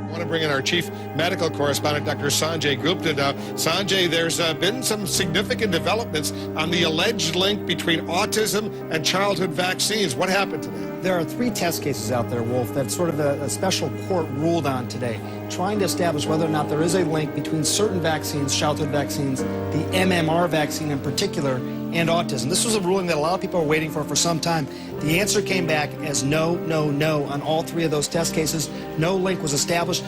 I want to bring in our chief medical correspondent, Dr. Sanjay Gupta. Now, Sanjay, there's been some significant developments on the alleged link between autism and childhood vaccines. What happened to that? There are 3 test cases out there, Wolf, that sort of a special court ruled on today, trying to establish whether or not there is a link between certain vaccines, childhood vaccines, the MMR vaccine in particular, and autism. This was a ruling that a lot of people were waiting for some time. The answer came back as no, no, no on all 3 of those test cases. No link was established.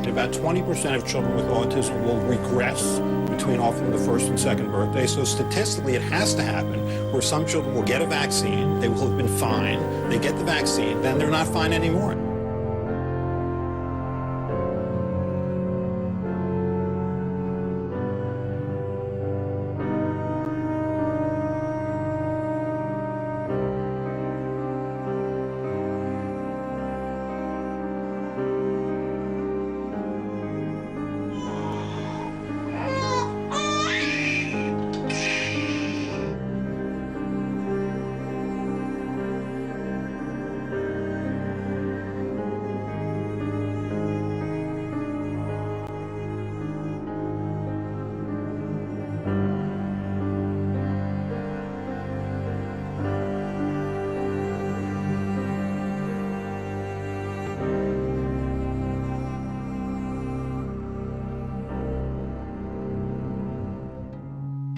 About 20% of children with autism will regress between often the first and second birthday. So statistically, it has to happen where some children will get a vaccine, they will have been fine, they get the vaccine, then they're not fine anymore.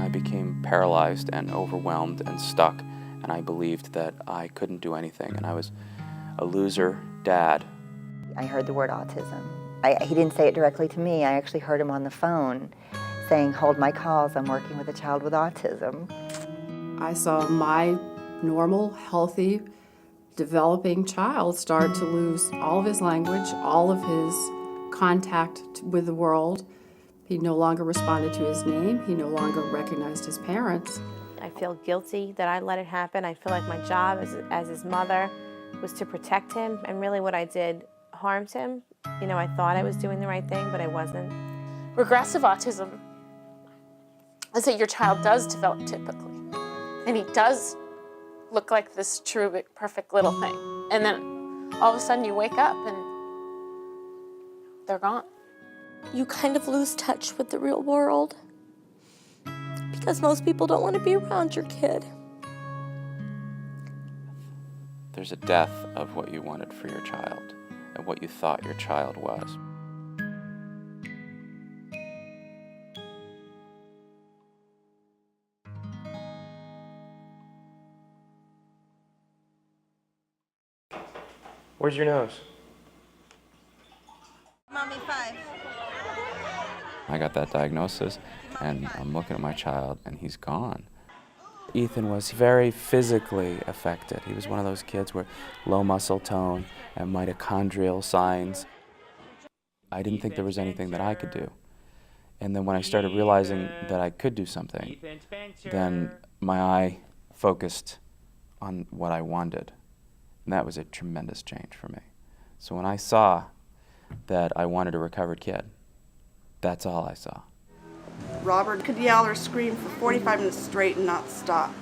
I became paralyzed and overwhelmed and stuck, and I believed that I couldn't do anything, and I was a loser dad. I heard the word autism. He didn't say it directly to me. I actually heard him on the phone saying, "Hold my calls, I'm working with a child with autism." I saw my normal, healthy, developing child start to lose all of his language, all of his contact with the world. He no longer responded to his name. He no longer recognized his parents. I feel guilty that I let it happen. I feel like my job as his mother was to protect him, and really what I did harmed him. You know, I thought I was doing the right thing, but I wasn't. Regressive autism is that your child does develop typically, and he does look like this true, perfect little thing. And then all of a sudden you wake up and they're gone. You kind of lose touch with the real world because most people don't want to be around your kid. There's a death of what you wanted for your child and what you thought your child was. Where's your nose? Mommy 5. I got that diagnosis, and I'm looking at my child, and he's gone. Ethan was very physically affected. He was one of those kids where low muscle tone and mitochondrial signs. I didn't think there was anything that I could do. And then when I started realizing that I could do something, then my eye focused on what I wanted. And that was a tremendous change for me. So when I saw that I wanted a recovered kid, that's all I saw. Robert could yell or scream for 45 minutes straight and not stop.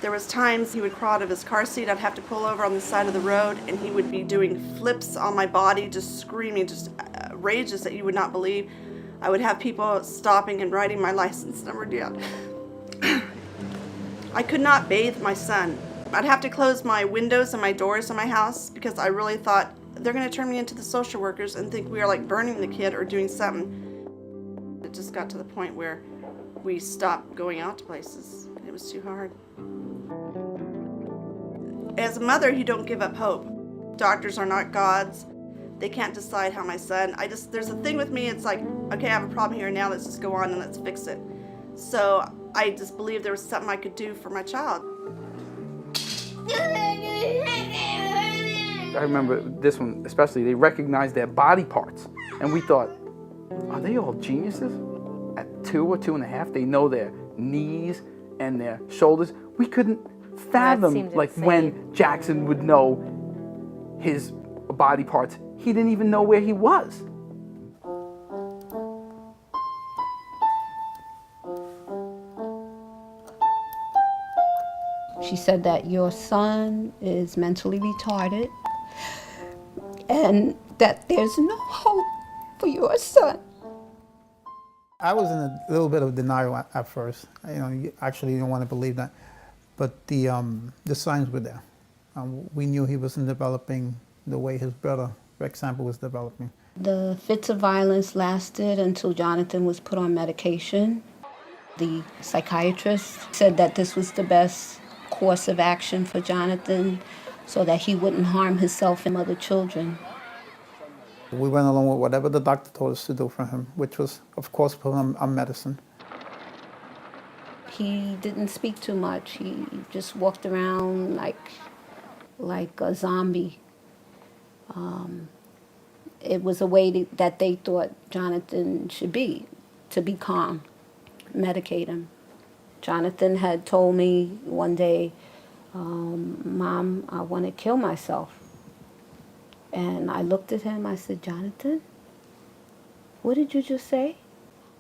There was times he would crawl out of his car seat, I'd have to pull over on the side of the road, and he would be doing flips on my body, just screaming, just rages that you would not believe. I would have people stopping and writing my license number down. I could not bathe my son. I'd have to close my windows and my doors in my house because I really thought they're going to turn me into the social workers and think we are like burning the kid or doing something. It just got to the point where we stopped going out to places. It was too hard. As a mother, you don't give up hope. Doctors are not gods. They can't decide how my son, there's a thing with me, it's like, okay, I have a problem here now, let's just go on and let's fix it. So I just believed there was something I could do for my child. I remember this one especially, they recognized their body parts. And we thought, are they all geniuses? At 2 or 2.5, they know their knees and their shoulders. We couldn't fathom like when Jackson would know his body parts. He didn't even know where he was. She said that your son is mentally retarded and that there's no hope for your son. I was in a little bit of denial at first. You actually didn't want to believe that. But the signs were there. We knew he wasn't developing the way his brother, for example, was developing. The fits of violence lasted until Jonathan was put on medication. The psychiatrist said that this was the best course of action for Jonathan so that he wouldn't harm himself and other children. We went along with whatever the doctor told us to do for him, which was, of course, put him on medicine. He didn't speak too much. He just walked around like a zombie. It was a way that they thought Jonathan should be, to be calm, medicate him. Jonathan had told me one day, Mom, I want to kill myself. And I looked at him, I said, Jonathan, what did you just say?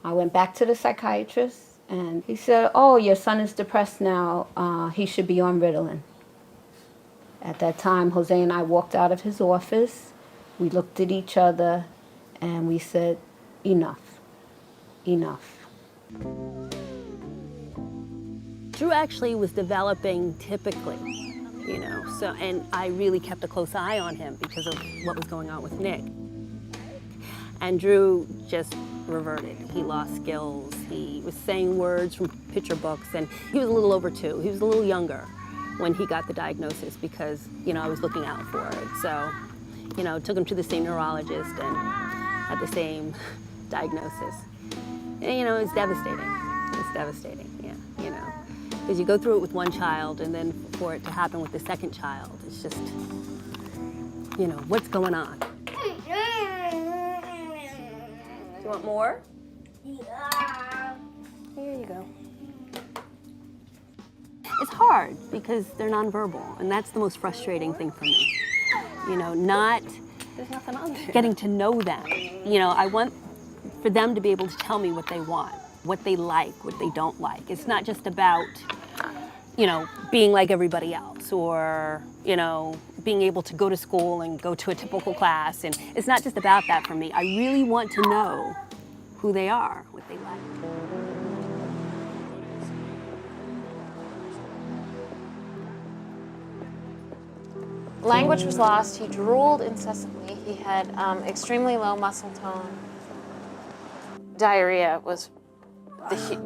I went back to the psychiatrist and he said, oh, your son is depressed now. He should be on Ritalin. At that time, Jose and I walked out of his office. We looked at each other and we said, enough, enough. Drew actually was developing typically, and I really kept a close eye on him because of what was going on with Nick. And Drew just reverted. He lost skills. He was saying words from picture books, and he was a little over 2. He was a little younger when he got the diagnosis because, I was looking out for it. So, took him to the same neurologist and had the same diagnosis. And, it's devastating. It's devastating, yeah, Because you go through it with one child, and then for it to happen with the second child, it's just, what's going on? Do you want more? Yeah. Here you go. It's hard because they're nonverbal, and that's the most frustrating thing for me. Not getting to know them. I want for them to be able to tell me what they want, what they like, what they don't like. It's not just about, being like everybody else or, being able to go to school and go to a typical class. And it's not just about that for me. I really want to know who they are, what they like. Language was lost. He drooled incessantly. He had extremely low muscle tone. Diarrhea was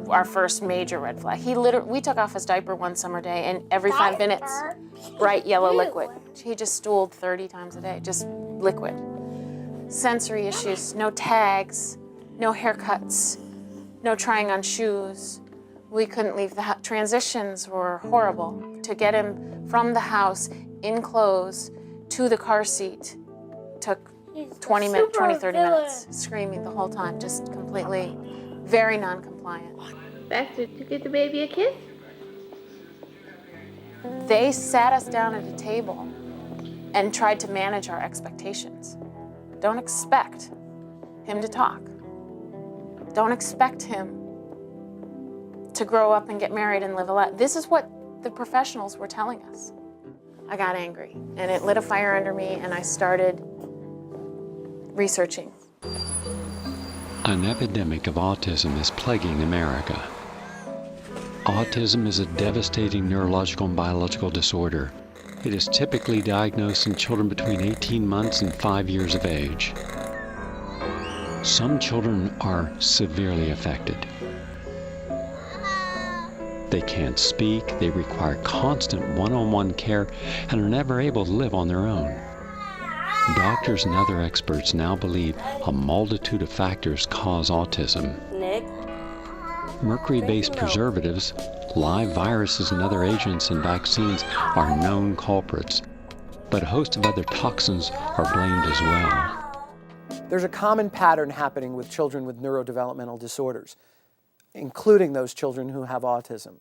our first major red flag. We took off his diaper one summer day, and every 5 minutes, bright yellow liquid. He just stooled 30 times a day, just liquid. Sensory issues, no tags, no haircuts, no trying on shoes. We couldn't leave the house. Transitions were horrible. To get him from the house in clothes to the car seat took 30 minutes, screaming the whole time, just completely, very non-compliant. Baxter, did you get the baby a kiss? They sat us down at a table and tried to manage our expectations. Don't expect him to talk. Don't expect him to grow up and get married and live a life. This is what the professionals were telling us. I got angry, and it lit a fire under me, and I started researching. An epidemic of autism is plaguing America. Autism is a devastating neurological and biological disorder. It is typically diagnosed in children between 18 months and 5 years of age. Some children are severely affected. They can't speak, they require constant one-on-one care, and are never able to live on their own. Doctors and other experts now believe a multitude of factors cause autism. Nick? Mercury-based preservatives, live viruses and other agents and vaccines are known culprits, but a host of other toxins are blamed as well. There's a common pattern happening with children with neurodevelopmental disorders, including those children who have autism,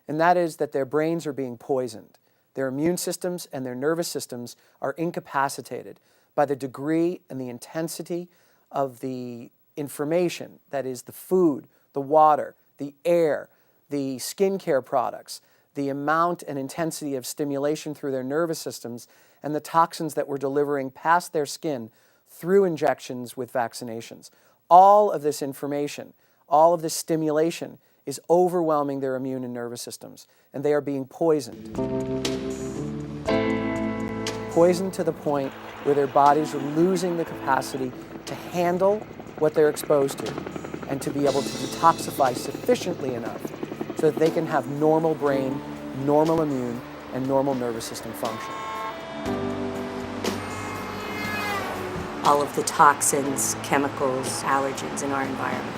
and that is that their brains are being poisoned. Their immune systems and their nervous systems are incapacitated by the degree and the intensity of the information, that is the food, the water, the air, the skincare products, the amount and intensity of stimulation through their nervous systems, and the toxins that we're delivering past their skin through injections with vaccinations. All of this information, all of this stimulation is overwhelming their immune and nervous systems, and they are being poisoned. Poisoned to the point where their bodies are losing the capacity to handle what they're exposed to and to be able to detoxify sufficiently enough so that they can have normal brain, normal immune, and normal nervous system function. All of the toxins, chemicals, allergens in our environment.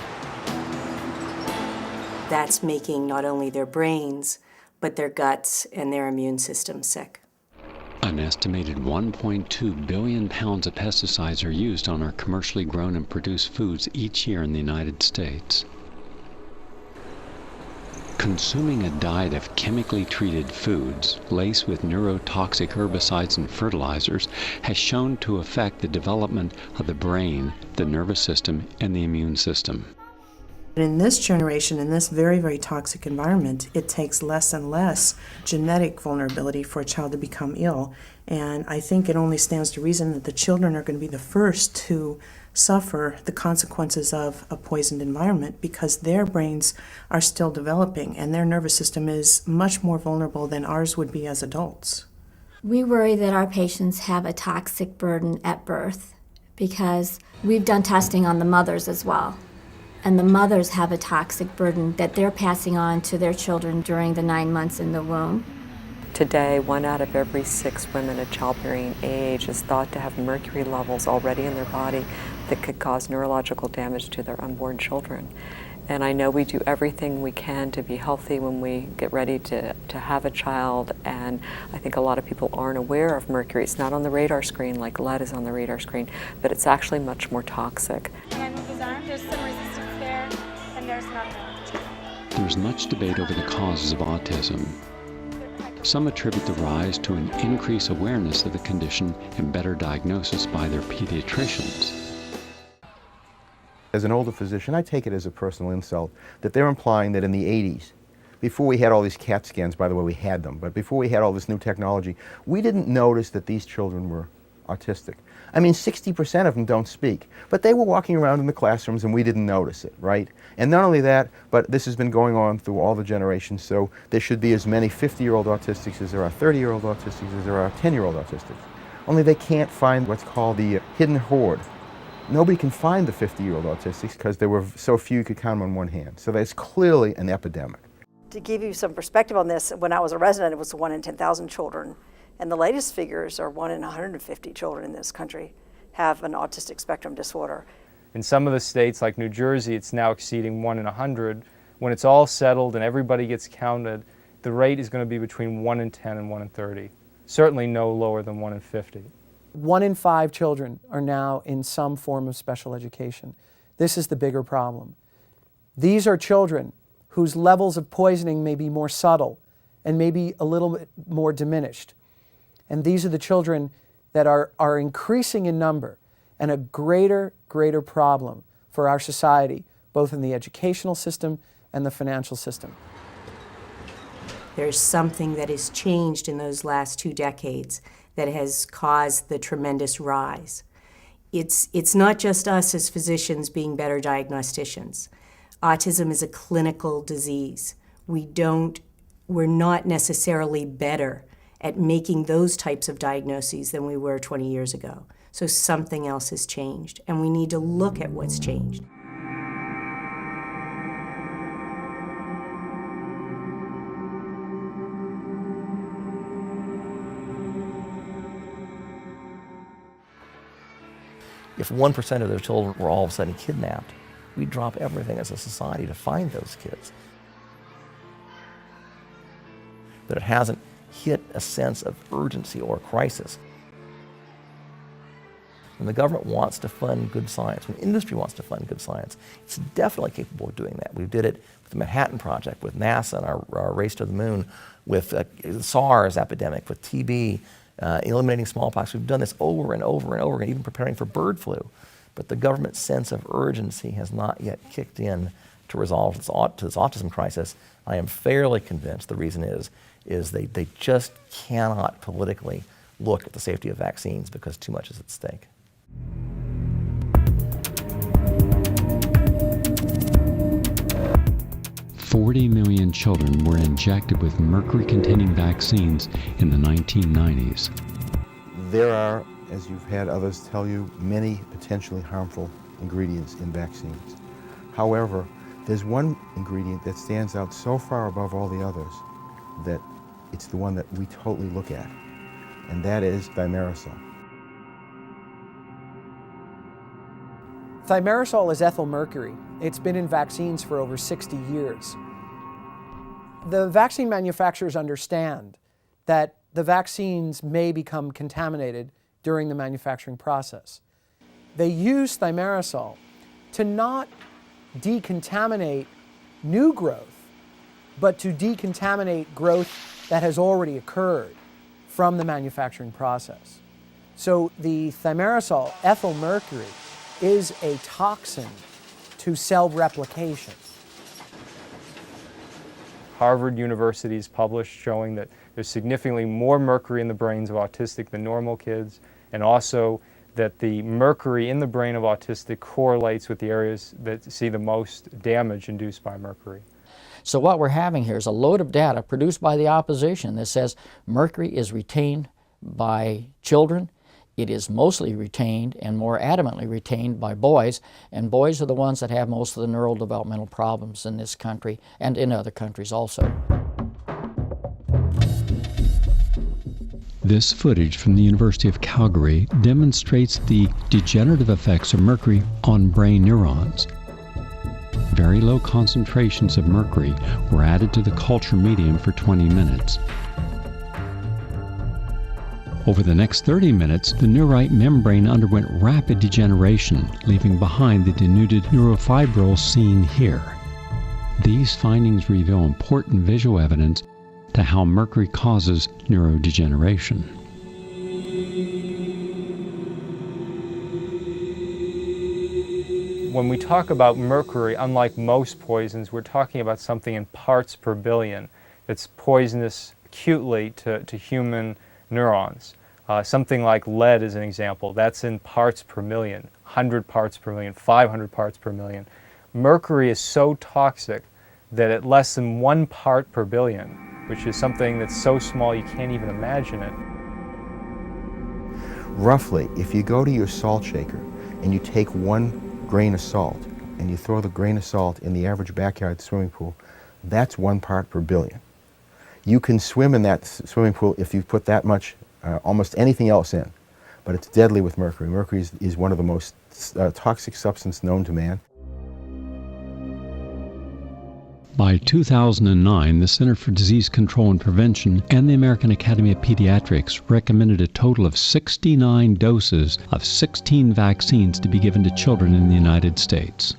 That's making not only their brains, but their guts and their immune system sick. An estimated 1.2 billion pounds of pesticides are used on our commercially grown and produced foods each year in the United States. Consuming a diet of chemically treated foods laced with neurotoxic herbicides and fertilizers has shown to affect the development of the brain, the nervous system, and the immune system. In this generation, in this very, very toxic environment, it takes less and less genetic vulnerability for a child to become ill. And I think it only stands to reason that the children are going to be the first to suffer the consequences of a poisoned environment because their brains are still developing and their nervous system is much more vulnerable than ours would be as adults. We worry that our patients have a toxic burden at birth because we've done testing on the mothers as well. And the mothers have a toxic burden that they're passing on to their children during the 9 months in the womb. Today, 1 out of every 6 women of childbearing age is thought to have mercury levels already in their body that could cause neurological damage to their unborn children. And I know we do everything we can to be healthy when we get ready to have a child, and I think a lot of people aren't aware of mercury. It's not on the radar screen like lead is on the radar screen, but it's actually much more toxic. When I move his arm, there's some resistance there, and there's none there. There's much debate over the causes of autism. Some attribute the rise to an increased awareness of the condition and better diagnosis by their pediatricians. As an older physician, I take it as a personal insult that they're implying that in the 80s, before we had all these CAT scans, by the way, we had them, but before we had all this new technology, we didn't notice that these children were autistic. I mean, 60% of them don't speak, but they were walking around in the classrooms and we didn't notice it, right? And not only that, but this has been going on through all the generations, so there should be as many 50-year-old autistics as there are 30-year-old autistics as there are 10-year-old autistics. Only they can't find what's called the hidden horde. Nobody can find the 50-year-old autistics because there were so few you could count them on one hand. So there's clearly an epidemic. To give you some perspective on this, when I was a resident, it was 1 in 10,000 children. And the latest figures are 1 in 150 children in this country have an autistic spectrum disorder. In some of the states, like New Jersey, it's now exceeding 1 in 100. When it's all settled and everybody gets counted, the rate is going to be between 1 in 10 and 1 in 30. Certainly no lower than 1 in 50. 1 in 5 children are now in some form of special education. This is the bigger problem. These are children whose levels of poisoning may be more subtle and maybe a little bit more diminished. And these are the children that are increasing in number and a greater problem for our society, both in the educational system and the financial system. There's something that has changed in those last 2 decades that has caused the tremendous rise. It's not just us as physicians being better diagnosticians. Autism is a clinical disease. We're not necessarily better at making those types of diagnoses than we were 20 years ago. So something else has changed, and we need to look at what's changed. If 1% of those children were all of a sudden kidnapped, we'd drop everything as a society to find those kids. But it hasn't hit a sense of urgency or crisis. When the government wants to fund good science, when industry wants to fund good science, it's definitely capable of doing that. We did it with the Manhattan Project, with NASA and our race to the moon, with the SARS epidemic, with TB, eliminating smallpox. We've done this over and over and over again, even preparing for bird flu. But the government's sense of urgency has not yet kicked in to resolve this autism crisis. I am fairly convinced the reason is they just cannot politically look at the safety of vaccines because too much is at stake. $40 million children were injected with mercury-containing vaccines in the 1990s. There are, as you've had others tell you, many potentially harmful ingredients in vaccines. However, there's one ingredient that stands out so far above all the others that it's the one that we totally look at, and that is thimerosal. Thimerosal is ethyl mercury. It's been in vaccines for over 60 years. The vaccine manufacturers understand that the vaccines may become contaminated during the manufacturing process. They use thimerosal to not decontaminate new growth, but to decontaminate growth that has already occurred from the manufacturing process. So the thimerosal, ethyl mercury, is a toxin to cell replication. Harvard University has published showing that there's significantly more mercury in the brains of autistic than normal kids, and also that the mercury in the brain of autistic correlates with the areas that see the most damage induced by mercury. So what we're having here is a load of data produced by the opposition that says mercury is retained by children. It is mostly retained and more adamantly retained by boys, and boys are the ones that have most of the neurodevelopmental problems in this country and in other countries also. This footage from the University of Calgary demonstrates the degenerative effects of mercury on brain neurons. Very low concentrations of mercury were added to the culture medium for 20 minutes. Over the next 30 minutes, the neurite membrane underwent rapid degeneration, leaving behind the denuded neurofibrils seen here. These findings reveal important visual evidence to how mercury causes neurodegeneration. When we talk about mercury, unlike most poisons, we're talking about something in parts per billion that's poisonous acutely to human neurons. Something like lead is an example. That's in parts per million, 100 parts per million, 500 parts per million. Mercury is so toxic that at less than 1 part per billion, which is something that's so small you can't even imagine it. Roughly, if you go to your salt shaker and you take 1 grain of salt and you throw the grain of salt in the average backyard swimming pool, that's 1 part per billion. You can swim in that swimming pool if you put that much, almost anything else in, but it's deadly with mercury. Mercury is one of the most toxic substances known to man. By 2009, the Center for Disease Control and Prevention and the American Academy of Pediatrics recommended a total of 69 doses of 16 vaccines to be given to children in the United States.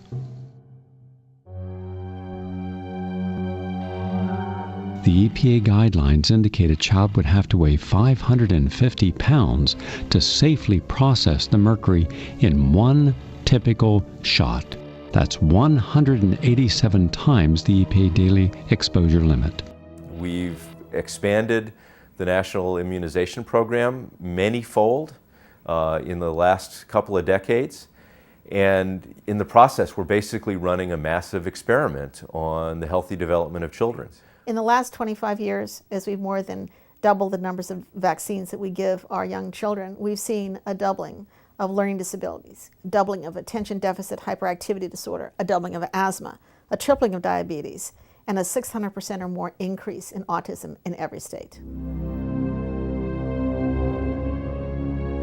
The EPA guidelines indicate a child would have to weigh 550 pounds to safely process the mercury in 1 typical shot. That's 187 times the EPA daily exposure limit. We've expanded the national immunization program many-fold in the last couple of decades. And in the process, we're basically running a massive experiment on the healthy development of children. In the last 25 years, as we've more than doubled the numbers of vaccines that we give our young children, we've seen a doubling of learning disabilities, doubling of attention deficit hyperactivity disorder, a doubling of asthma, a tripling of diabetes, and a 600% or more increase in autism in every state.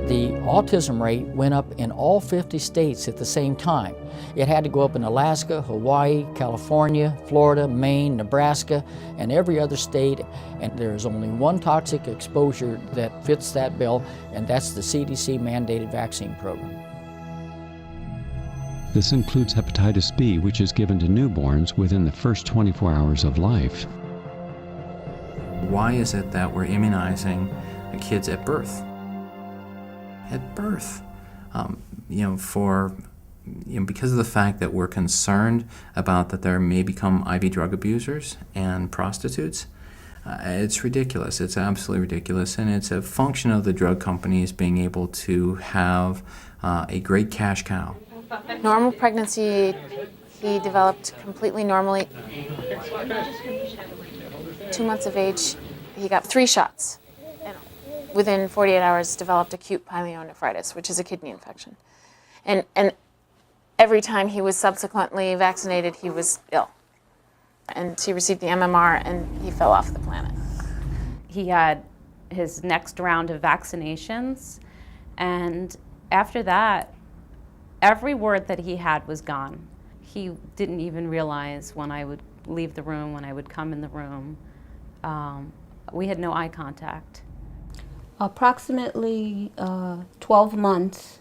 The autism rate went up in all 50 states at the same time. It had to go up in Alaska, Hawaii, California, Florida, Maine, Nebraska, and every other state. And there is only one toxic exposure that fits that bill, and that's the CDC mandated vaccine program. This includes hepatitis B, which is given to newborns within the first 24 hours of life. Why is it that we're immunizing kids at birth? At birth, because of the fact that we're concerned about that there may become IV drug abusers and prostitutes. It's ridiculous. It's absolutely ridiculous, and it's a function of the drug companies being able to have a great cash cow. Normal pregnancy, he developed completely normally. 2 months of age, he got 3 shots. And within 48 hours, developed acute pyelonephritis, which is a kidney infection. And every time he was subsequently vaccinated, he was ill. And he received the MMR, and he fell off the planet. He had his next round of vaccinations, and after that, every word that he had was gone. He didn't even realize when I would leave the room, when I would come in the room. We had no eye contact. Approximately 12 months,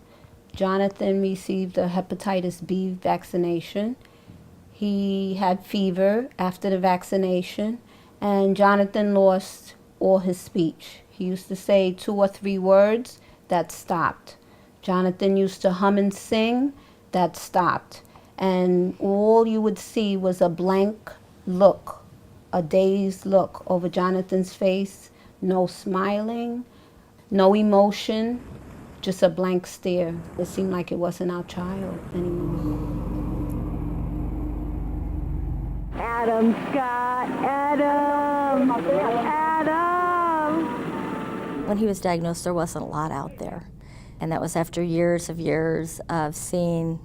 Jonathan received a hepatitis B vaccination. He had fever after the vaccination, and Jonathan lost all his speech. He used to say 2 or 3 words, that stopped. Jonathan used to hum and sing, that stopped. And all you would see was a blank look, a dazed look over Jonathan's face, no smiling, no emotion, just a blank stare. It seemed like it wasn't our child anymore. Adam, Scott, Adam, Adam. When he was diagnosed, there wasn't a lot out there. And that was after years of seeing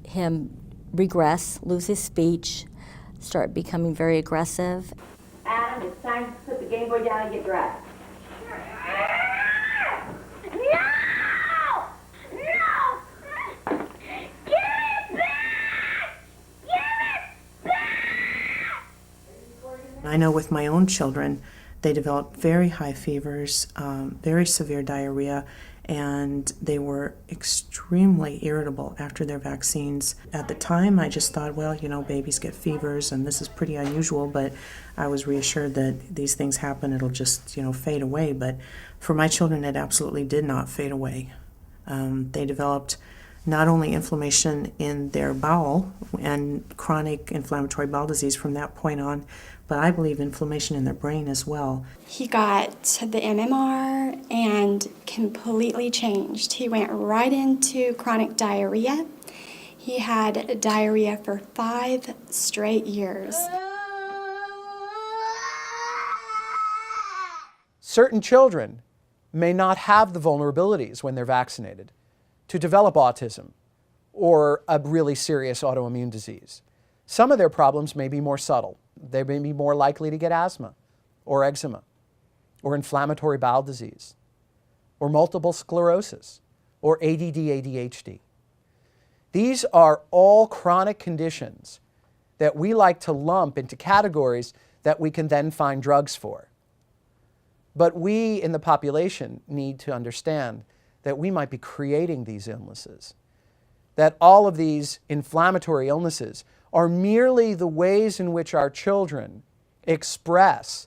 him regress, lose his speech, start becoming very aggressive. Adam, it's time to put the Game Boy down and get dressed. I know with my own children, they developed very high fevers, very severe diarrhea, and they were extremely irritable after their vaccines. At the time, I just thought, well, babies get fevers, and this is pretty unusual, but I was reassured that these things happen, it'll just, fade away. But for my children, it absolutely did not fade away. They developed not only inflammation in their bowel and chronic inflammatory bowel disease from that point on, but I believe inflammation in their brain as well. He got the MMR and completely changed. He went right into chronic diarrhea. He had diarrhea for 5 straight years. Certain children may not have the vulnerabilities when they're vaccinated to develop autism or a really serious autoimmune disease. Some of their problems may be more subtle. They may be more likely to get asthma or eczema or inflammatory bowel disease or multiple sclerosis or ADD, ADHD. These are all chronic conditions that we like to lump into categories that we can then find drugs for. But we in the population need to understand that we might be creating these illnesses, that all of these inflammatory illnesses are merely the ways in which our children express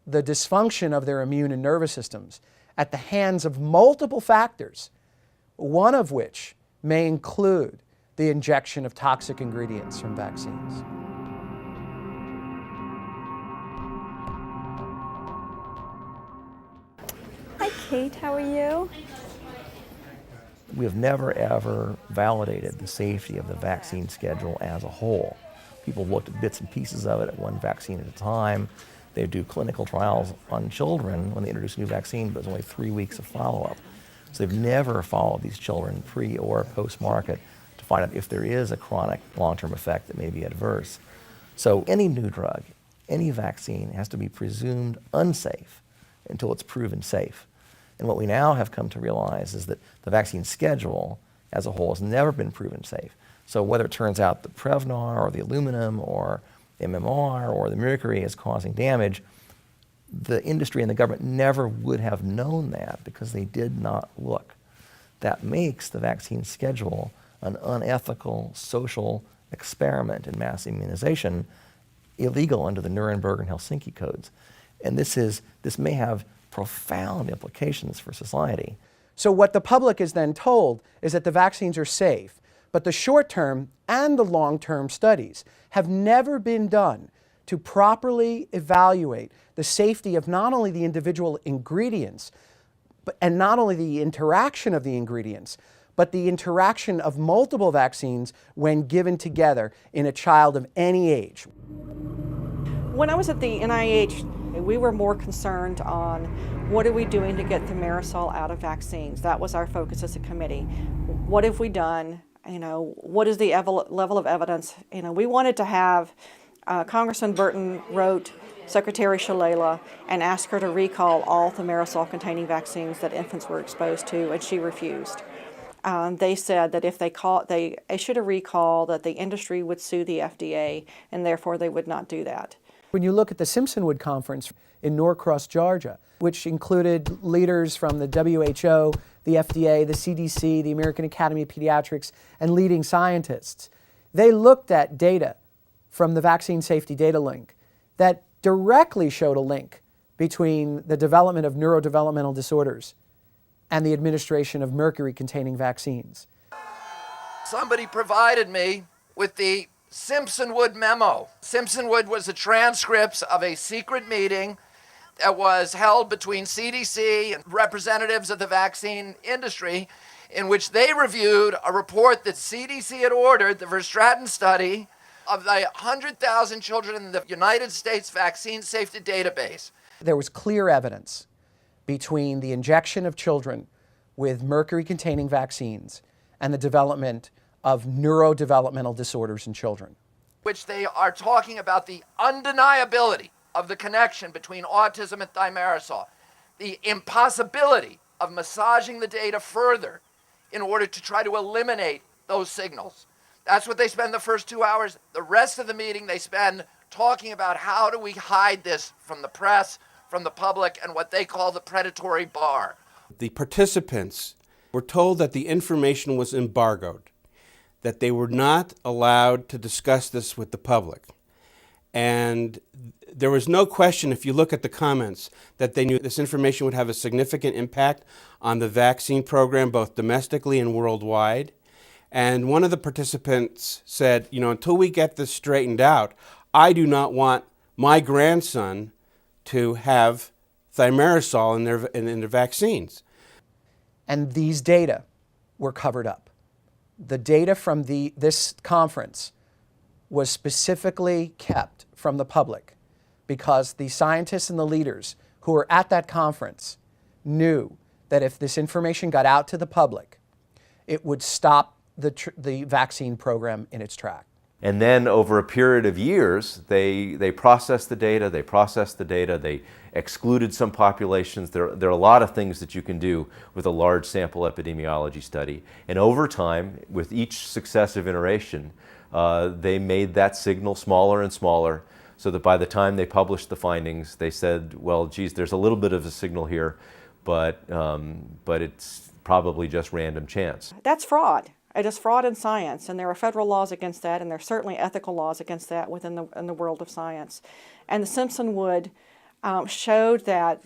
the dysfunction of their immune and nervous systems at the hands of multiple factors, one of which may include the injection of toxic ingredients from vaccines. Hi, Kate. How are you? We have never, ever validated the safety of the vaccine schedule as a whole. People have looked at bits and pieces of it at one vaccine at a time. They do clinical trials on children when they introduce a new vaccine, but there's only 3 weeks of follow-up. So they've never followed these children pre or post-market to find out if there is a chronic long-term effect that may be adverse. So any new drug, any vaccine has to be presumed unsafe until it's proven safe. And what we now have come to realize is that the vaccine schedule as a whole has never been proven safe. So whether it turns out the Prevnar or the aluminum or MMR or the mercury is causing damage, the industry and the government never would have known that because they did not look. That makes the vaccine schedule an unethical social experiment in mass immunization, illegal under the Nuremberg and Helsinki codes. And this may have profound implications for society. So what the public is then told is that the vaccines are safe, but the short-term and the long-term studies have never been done to properly evaluate the safety of not only the individual ingredients, and not only the interaction of the ingredients, but the interaction of multiple vaccines when given together in a child of any age. When I was at the NIH, we were more concerned on what are we doing to get thimerosal out of vaccines. That was our focus as a committee. What have we done? What is the level of evidence? We wanted to have, Congressman Burton wrote Secretary Shalala and asked her to recall all thimerosal-containing vaccines that infants were exposed to, and she refused. They said that if they issued a recall, that the industry would sue the FDA, and therefore they would not do that. When you look at the Simpsonwood Conference in Norcross, Georgia, which included leaders from the WHO, the FDA, the CDC, the American Academy of Pediatrics, and leading scientists, they looked at data from the Vaccine Safety Data Link that directly showed a link between the development of neurodevelopmental disorders and the administration of mercury-containing vaccines. Somebody provided me with the Simpsonwood memo. Simpsonwood was the transcripts of a secret meeting that was held between CDC and representatives of the vaccine industry, in which they reviewed a report that CDC had ordered, the Verstraeten study, of the 100,000 children in the United States Vaccine Safety Database. There was clear evidence between the injection of children with mercury-containing vaccines and the development of neurodevelopmental disorders in children. Which they are talking about the undeniability of the connection between autism and thimerosal, the impossibility of massaging the data further in order to try to eliminate those signals. That's what they spend the first 2 hours. The rest of the meeting they spend talking about how do we hide this from the press, from the public, and what they call the predatory bar. The participants were told that the information was embargoed, that they were not allowed to discuss this with the public. And there was no question, if you look at the comments, that they knew this information would have a significant impact on the vaccine program, both domestically and worldwide. And one of the participants said, until we get this straightened out, I do not want my grandson to have thimerosal in their vaccines. And these data were covered up. The data from this conference was specifically kept from the public because the scientists and the leaders who were at that conference knew that if this information got out to the public, it would stop the vaccine program in its track. And then over a period of years, they processed the data, they excluded some populations. There are a lot of things that you can do with a large sample epidemiology study. And over time, with each successive iteration, they made that signal smaller and smaller so that by the time they published the findings, they said, well, geez, there's a little bit of a signal here, but it's probably just random chance. That's fraud. It is fraud in science, and there are federal laws against that, and there are certainly ethical laws against that in the world of science. And the Simpsonwood showed that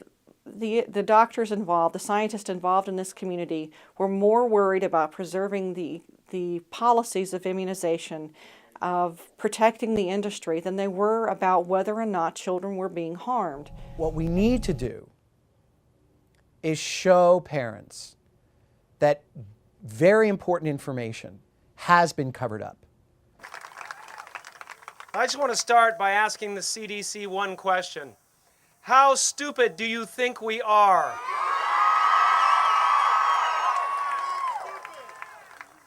the doctors involved, the scientists involved in this community, were more worried about preserving the policies of immunization, of protecting the industry, than they were about whether or not children were being harmed. What we need to do is show parents that very important information has been covered up. I just want to start by asking the CDC one question. How stupid do you think we are?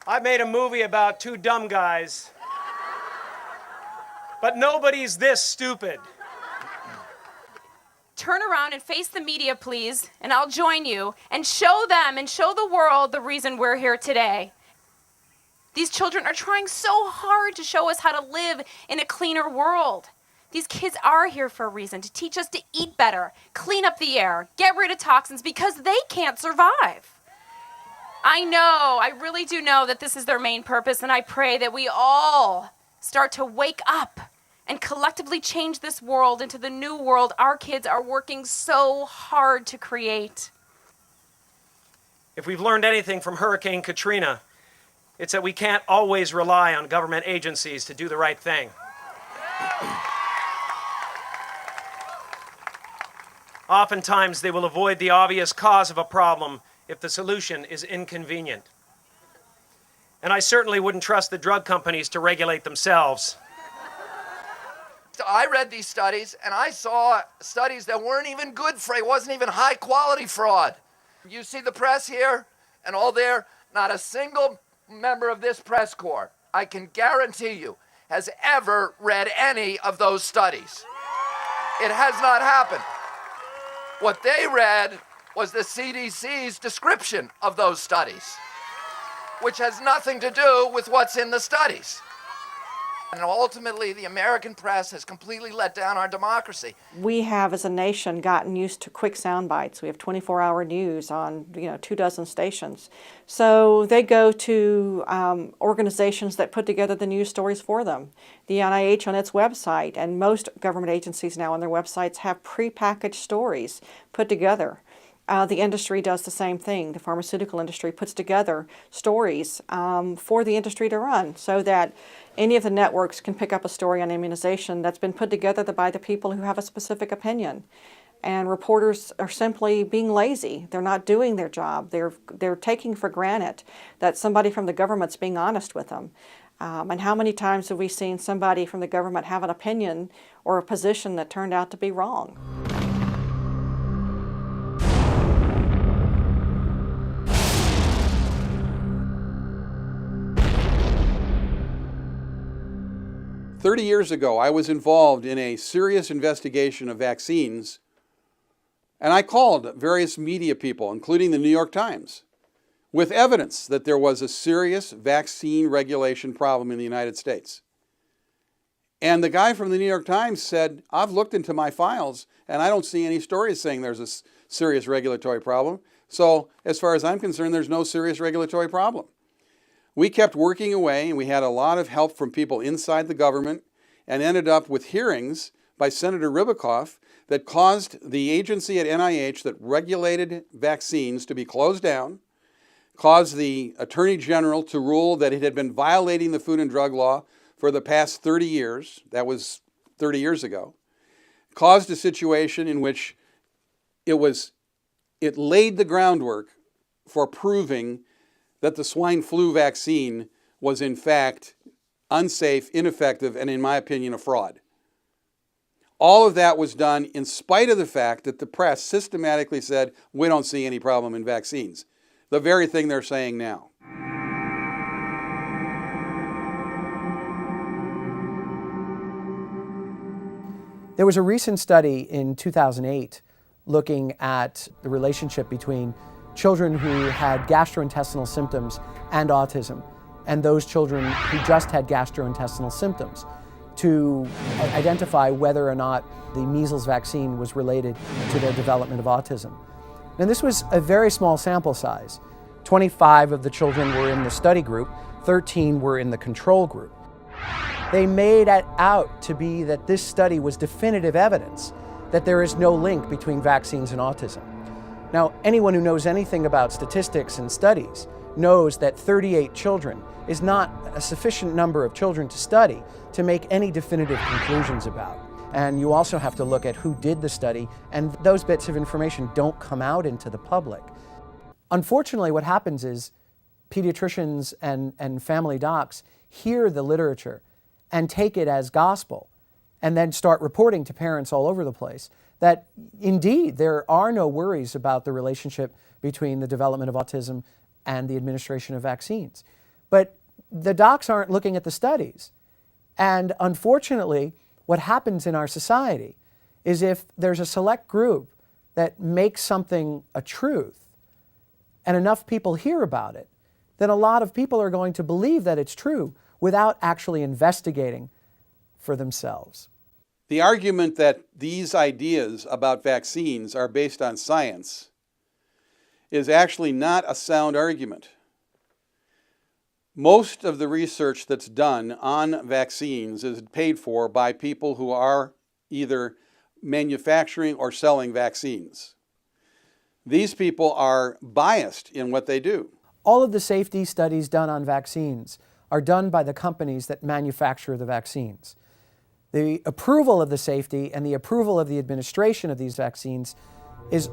I made a movie about two dumb guys, but nobody's this stupid. turn around and face the media, please, and I'll join you, and show them and show the world the reason we're here today. These children are trying so hard to show us how to live in a cleaner world. These kids are here for a reason, to teach us to eat better, clean up the air, get rid of toxins, because they can't survive. I know, I really do know that this is their main purpose, and I pray that we all start to wake up and collectively change this world into the new world our kids are working so hard to create. If we've learned anything from Hurricane Katrina, it's that we can't always rely on government agencies to do the right thing. Oftentimes, they will avoid the obvious cause of a problem if the solution is inconvenient. And I certainly wouldn't trust the drug companies to regulate themselves. I read these studies, and I saw studies that weren't even good for it. Wasn't even high-quality fraud. You see the press here and all there, not a single member of this press corps, I can guarantee you, has ever read any of those studies. It has not happened. What they read was the CDC's description of those studies, which has nothing to do with what's in the studies. And ultimately, the American press has completely let down our democracy. We have, as a nation, gotten used to quick sound bites. We have 24-hour news on 24 stations. So they go to organizations that put together the news stories for them. The NIH on its website, and most government agencies now on their websites have prepackaged stories put together. The industry does the same thing. The pharmaceutical industry puts together stories for the industry to run so that any of the networks can pick up a story on immunization that's been put together by the people who have a specific opinion. And reporters are simply being lazy. They're not doing their job. They're taking for granted that somebody from the government's being honest with them. And how many times have we seen somebody from the government have an opinion or a position that turned out to be wrong? "30 years ago, I was involved in a serious investigation of vaccines, and I called various media people, including the New York Times, with evidence that there was a serious vaccine regulation problem in the United States. And the guy from the New York Times said, I've looked into my files, and I don't see any stories saying there's a serious regulatory problem. So as far as I'm concerned, there's no serious regulatory problem. We kept working away, and we had a lot of help from people inside the government, and ended up with hearings by Senator Ribicoff that caused the agency at NIH that regulated vaccines to be closed down, caused the Attorney General to rule that it had been violating the Food and Drug Law for the past 30 years. That was 30 years ago. Caused a situation in which it laid the groundwork for proving that the swine flu vaccine was in fact unsafe, ineffective, and in my opinion, a fraud. All of that was done in spite of the fact that the press systematically said, we don't see any problem in vaccines. The very thing they're saying now. There was a recent study in 2008 looking at the relationship between children who had gastrointestinal symptoms and autism, and those children who just had gastrointestinal symptoms, to identify whether or not the measles vaccine was related to their development of autism. Now, this was a very small sample size. 25 of the children were in the study group, 13 were in the control group. They made it out to be that this study was definitive evidence that there is no link between vaccines and autism. Now, anyone who knows anything about statistics and studies knows that 38 children is not a sufficient number of children to study to make any definitive conclusions about. And you also have to look at who did the study, and those bits of information don't come out into the public. Unfortunately, what happens is pediatricians and family docs hear the literature and take it as gospel, and then start reporting to parents all over the place that indeed there are no worries about the relationship between the development of autism and the administration of vaccines. But the docs aren't looking at the studies. And unfortunately, what happens in our society is if there's a select group that makes something a truth and enough people hear about it, then a lot of people are going to believe that it's true without actually investigating for themselves. The argument that these ideas about vaccines are based on science is actually not a sound argument. Most of the research that's done on vaccines is paid for by people who are either manufacturing or selling vaccines. These people are biased in what they do. All of the safety studies done on vaccines are done by the companies that manufacture the vaccines. The approval of the safety and the approval of the administration of these vaccines is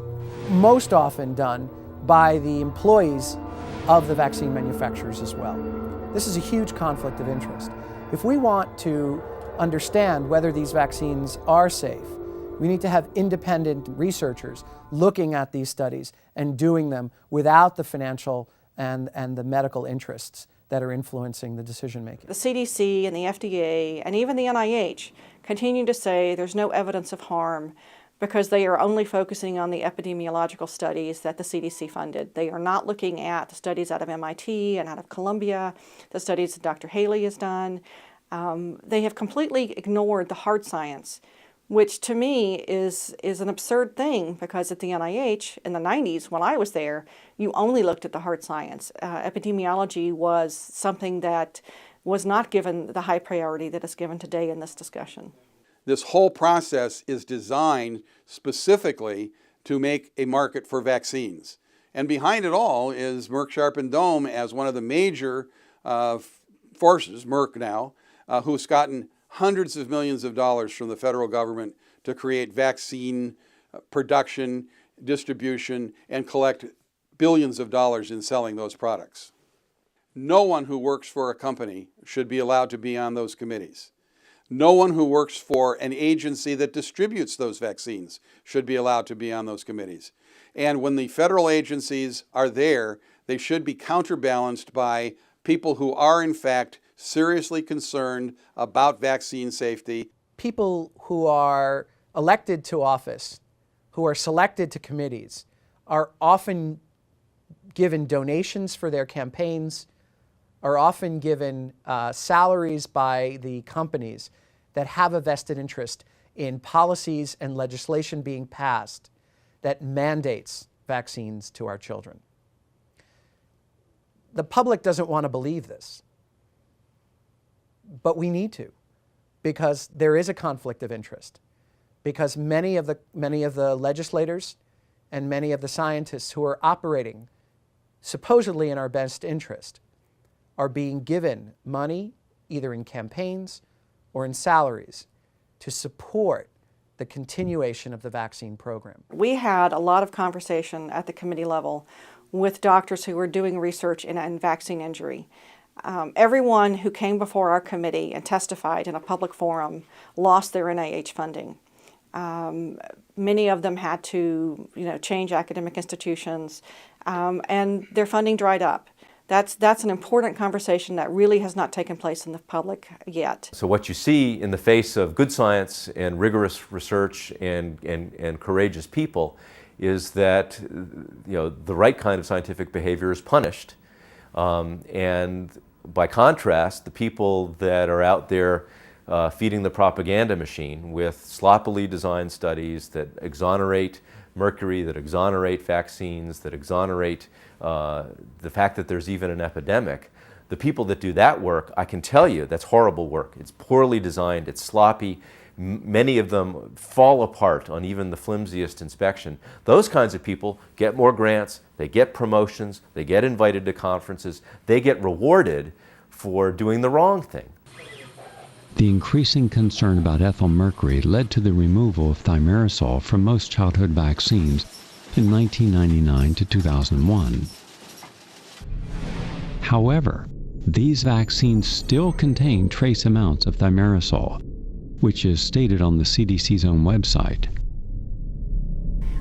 most often done by the employees of the vaccine manufacturers as well. This is a huge conflict of interest. If we want to understand whether these vaccines are safe, we need to have independent researchers looking at these studies and doing them without the financial and the medical interests that are influencing the decision making. The CDC and the FDA and even the NIH continue to say there's no evidence of harm because they are only focusing on the epidemiological studies that the CDC funded. They are not looking at the studies out of MIT and out of Columbia, the studies that Dr. Haley has done. They have completely ignored the hard science, which to me is an absurd thing because at the NIH in the 90s, when I was there, you only looked at the hard science. Epidemiology was something that was not given the high priority that is given today in this discussion. This whole process is designed specifically to make a market for vaccines. And behind it all is Merck Sharp and Dohme as one of the major forces, Merck now, who's gotten hundreds of millions of dollars from the federal government to create vaccine production, distribution, and collect billions of dollars in selling those products. No one who works for a company should be allowed to be on those committees. No one who works for an agency that distributes those vaccines should be allowed to be on those committees. And when the federal agencies are there, they should be counterbalanced by people who are in fact seriously concerned about vaccine safety. People who are elected to office, who are selected to committees, are often given donations for their campaigns, are often given salaries by the companies that have a vested interest in policies and legislation being passed that mandates vaccines to our children. The public doesn't want to believe this, but we need to, because there is a conflict of interest, because many of the legislators and many of the scientists who are operating supposedly in our best interest are being given money, either in campaigns or in salaries, to support the continuation of the vaccine program. We had a lot of conversation at the committee level with doctors who were doing research in vaccine injury. Everyone who came before our committee and testified in a public forum lost their NIH funding. Many of them had to, change academic institutions, and their funding dried up. That's an important conversation that really has not taken place in the public yet. So what you see in the face of good science and rigorous research and courageous people is that the right kind of scientific behavior is punished. And by contrast, the people that are out there feeding the propaganda machine with sloppily designed studies that exonerate mercury, that exonerate vaccines, that exonerate the fact that there's even an epidemic, the people that do that work, I can tell you, that's horrible work. It's poorly designed, it's sloppy. Many of them fall apart on even the flimsiest inspection. Those kinds of people get more grants, they get promotions, they get invited to conferences, they get rewarded for doing the wrong thing. The increasing concern about ethyl mercury led to the removal of thimerosal from most childhood vaccines in 1999 to 2001. However, these vaccines still contain trace amounts of thimerosal, which is stated on the CDC's own website.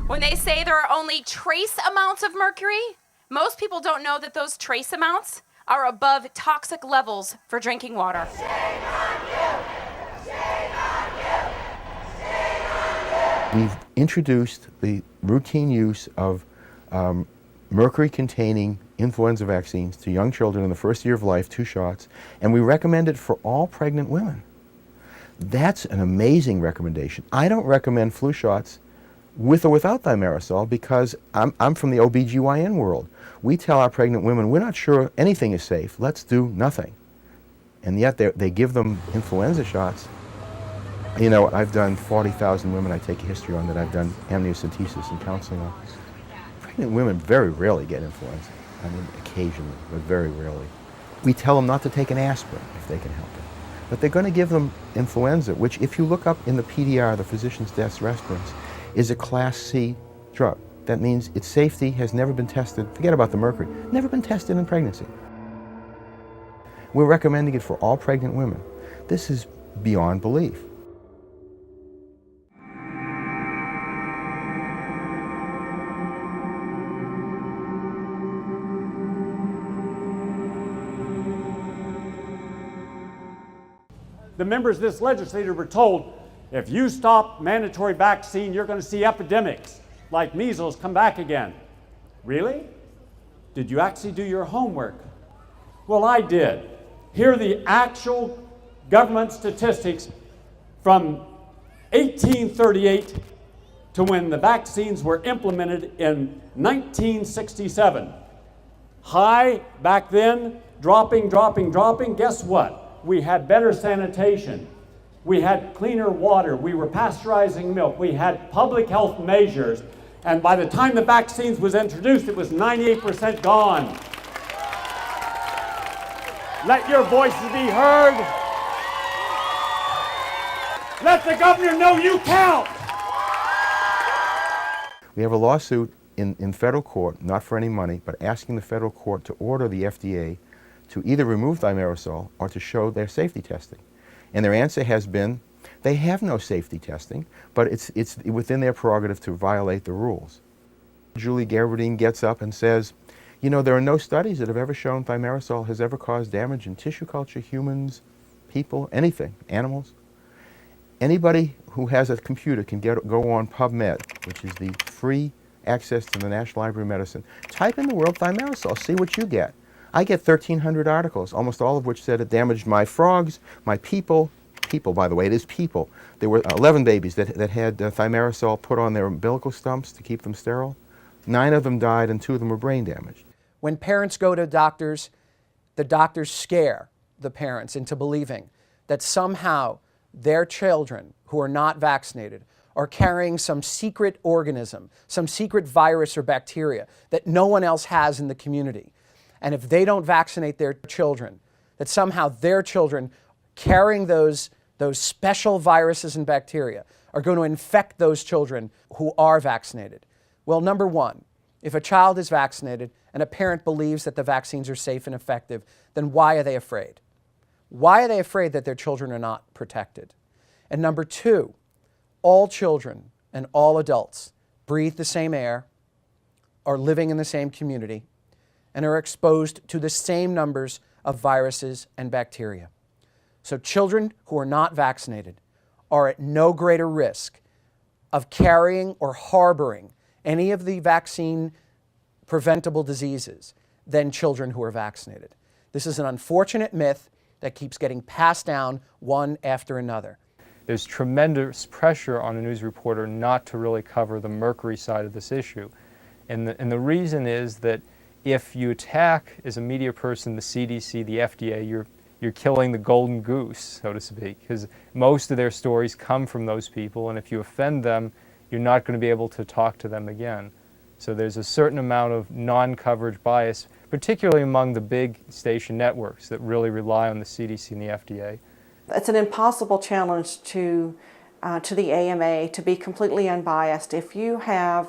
When they say there are only trace amounts of mercury, most people don't know that those trace amounts are above toxic levels for drinking water. Shame on you! Shame on you! Shame on you! we've introduced the routine use of mercury-containing influenza vaccines to young children in the first year of life, 2 shots, and we recommend it for all pregnant women. That's an amazing recommendation. I don't recommend flu shots with or without thimerosal because I'm from the OBGYN world. We tell our pregnant women, we're not sure anything is safe, let's do nothing. And yet they give them influenza shots. You know, I've done 40,000 women I take a history on that I've done amniocentesis and counseling on. Pregnant women very rarely get influenza. I mean, occasionally, but very rarely. We tell them not to take an aspirin if they can help it. But they're going to give them influenza, which if you look up in the PDR, the physician's deaths reference, is a Class C drug. That means its safety has never been tested, forget about the mercury, never been tested in pregnancy. We're recommending it for all pregnant women. This is beyond belief. The members of this legislature were told, if you stop mandatory vaccine, you're going to see epidemics like measles come back again. Really? Did you actually do your homework? Well, I did. Here are the actual government statistics from 1838 to when the vaccines were implemented in 1967. High back then, dropping. Guess what? We had better sanitation. We had cleaner water. We were pasteurizing milk. We had public health measures. And by the time the vaccines was introduced, it was 98% gone. Let your voices be heard. Let the governor know you count. We have a lawsuit in federal court, not for any money, but asking the federal court to order the FDA to either remove thimerosal or to show their safety testing. And their answer has been, they have no safety testing, but it's within their prerogative to violate the rules. Julie Gabardine gets up and says, you know, there are no studies that have ever shown thimerosal has ever caused damage in tissue culture, humans, people, anything, animals. Anybody who has a computer can go on PubMed, which is the free access to the National Library of Medicine. Type in the word thimerosal, see what you get. I get 1,300 articles, almost all of which said it damaged my frogs, my people, by the way, it is people. There were 11 babies that had thimerosal put on their umbilical stumps to keep them sterile. 9 of them died and 2 of them were brain damaged. When parents go to doctors, the doctors scare the parents into believing that somehow their children who are not vaccinated are carrying some secret organism, some secret virus or bacteria that no one else has in the community. And if they don't vaccinate their children, that somehow their children carrying those special viruses and bacteria are going to infect those children who are vaccinated. Well, number one, if a child is vaccinated and a parent believes that the vaccines are safe and effective, then why are they afraid? Why are they afraid that their children are not protected? And number two, all children and all adults breathe the same air, are living in the same community, and are exposed to the same numbers of viruses and bacteria. So children who are not vaccinated are at no greater risk of carrying or harboring any of the vaccine preventable diseases than children who are vaccinated. This is an unfortunate myth that keeps getting passed down one after another. There's tremendous pressure on a news reporter not to really cover the mercury side of this issue. And the reason is that if you attack, as a media person, the CDC, the FDA, you're killing the golden goose, so to speak, because most of their stories come from those people, and if you offend them, you're not going to be able to talk to them again. So there's a certain amount of non-coverage bias, particularly among the big station networks that really rely on the CDC and the FDA. It's an impossible challenge to the AMA to be completely unbiased. If you have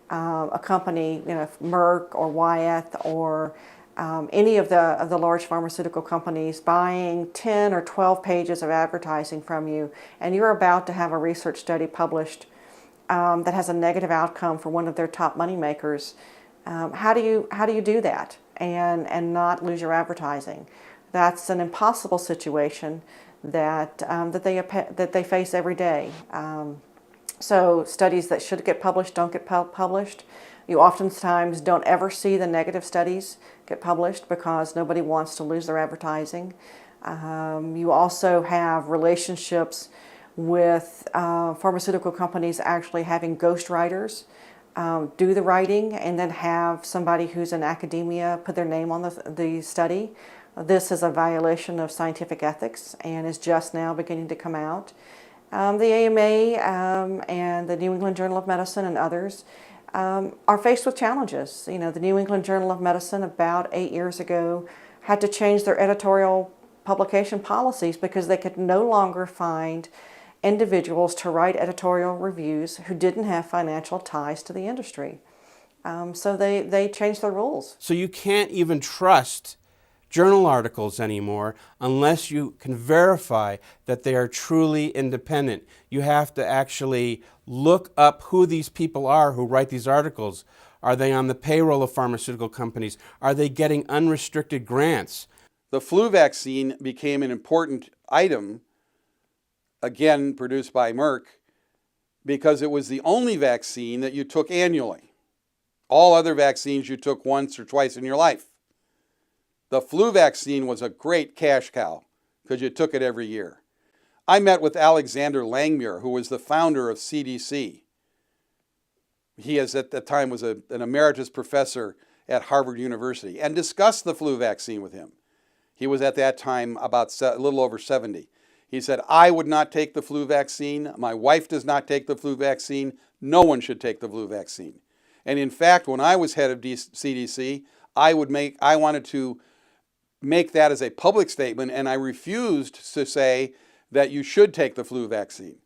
a company, you know, Merck or Wyeth or any of the large pharmaceutical companies buying 10 or 12 pages of advertising from you, and you're about to have a research study published that has a negative outcome for one of their top money makers, how do you do that and not lose your advertising? That's an impossible situation that they face every day. So studies that should get published don't get published. You oftentimes don't ever see the negative studies get published because nobody wants to lose their advertising. You also have relationships with pharmaceutical companies actually having ghostwriters do the writing and then have somebody who's in academia put their name on the study. This is a violation of scientific ethics and is just now beginning to come out. The AMA and the New England Journal of Medicine and others are faced with challenges. You know, the New England Journal of Medicine about 8 years ago had to change their editorial publication policies because they could no longer find individuals to write editorial reviews who didn't have financial ties to the industry. So they changed their rules. So you can't even trust journal articles anymore unless you can verify that they are truly independent. You have to actually look up who these people are who write these articles. Are they on the payroll of pharmaceutical companies? Are they getting unrestricted grants? The flu vaccine became an important item, again produced by Merck, because it was the only vaccine that you took annually. All other vaccines you took once or twice in your life. The flu vaccine was a great cash cow because you took it every year. I met with Alexander Langmuir, who was the founder of CDC. He at that time was an emeritus professor at Harvard University, and discussed the flu vaccine with him. He was at that time about a little over 70. He said, I would not take the flu vaccine. My wife does not take the flu vaccine. No one should take the flu vaccine. And in fact, when I was head of CDC, I wanted to make that as a public statement, and I refused to say that you should take the flu vaccine.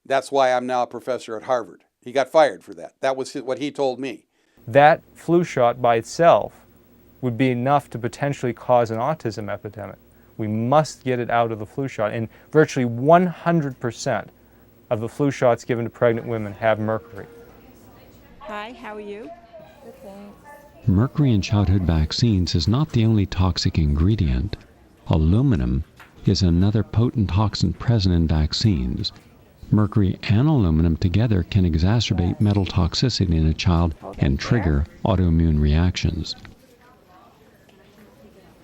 That's why I'm now a professor at Harvard. He got fired for that. That was what he told me. That flu shot by itself would be enough to potentially cause an autism epidemic. We must get it out of the flu shot. And virtually 100% of the flu shots given to pregnant women have mercury. Hi, how are you? Good, thanks. Mercury in childhood vaccines is not the only toxic ingredient. Aluminum is another potent toxin present in vaccines. Mercury and aluminum together can exacerbate metal toxicity in a child and trigger autoimmune reactions.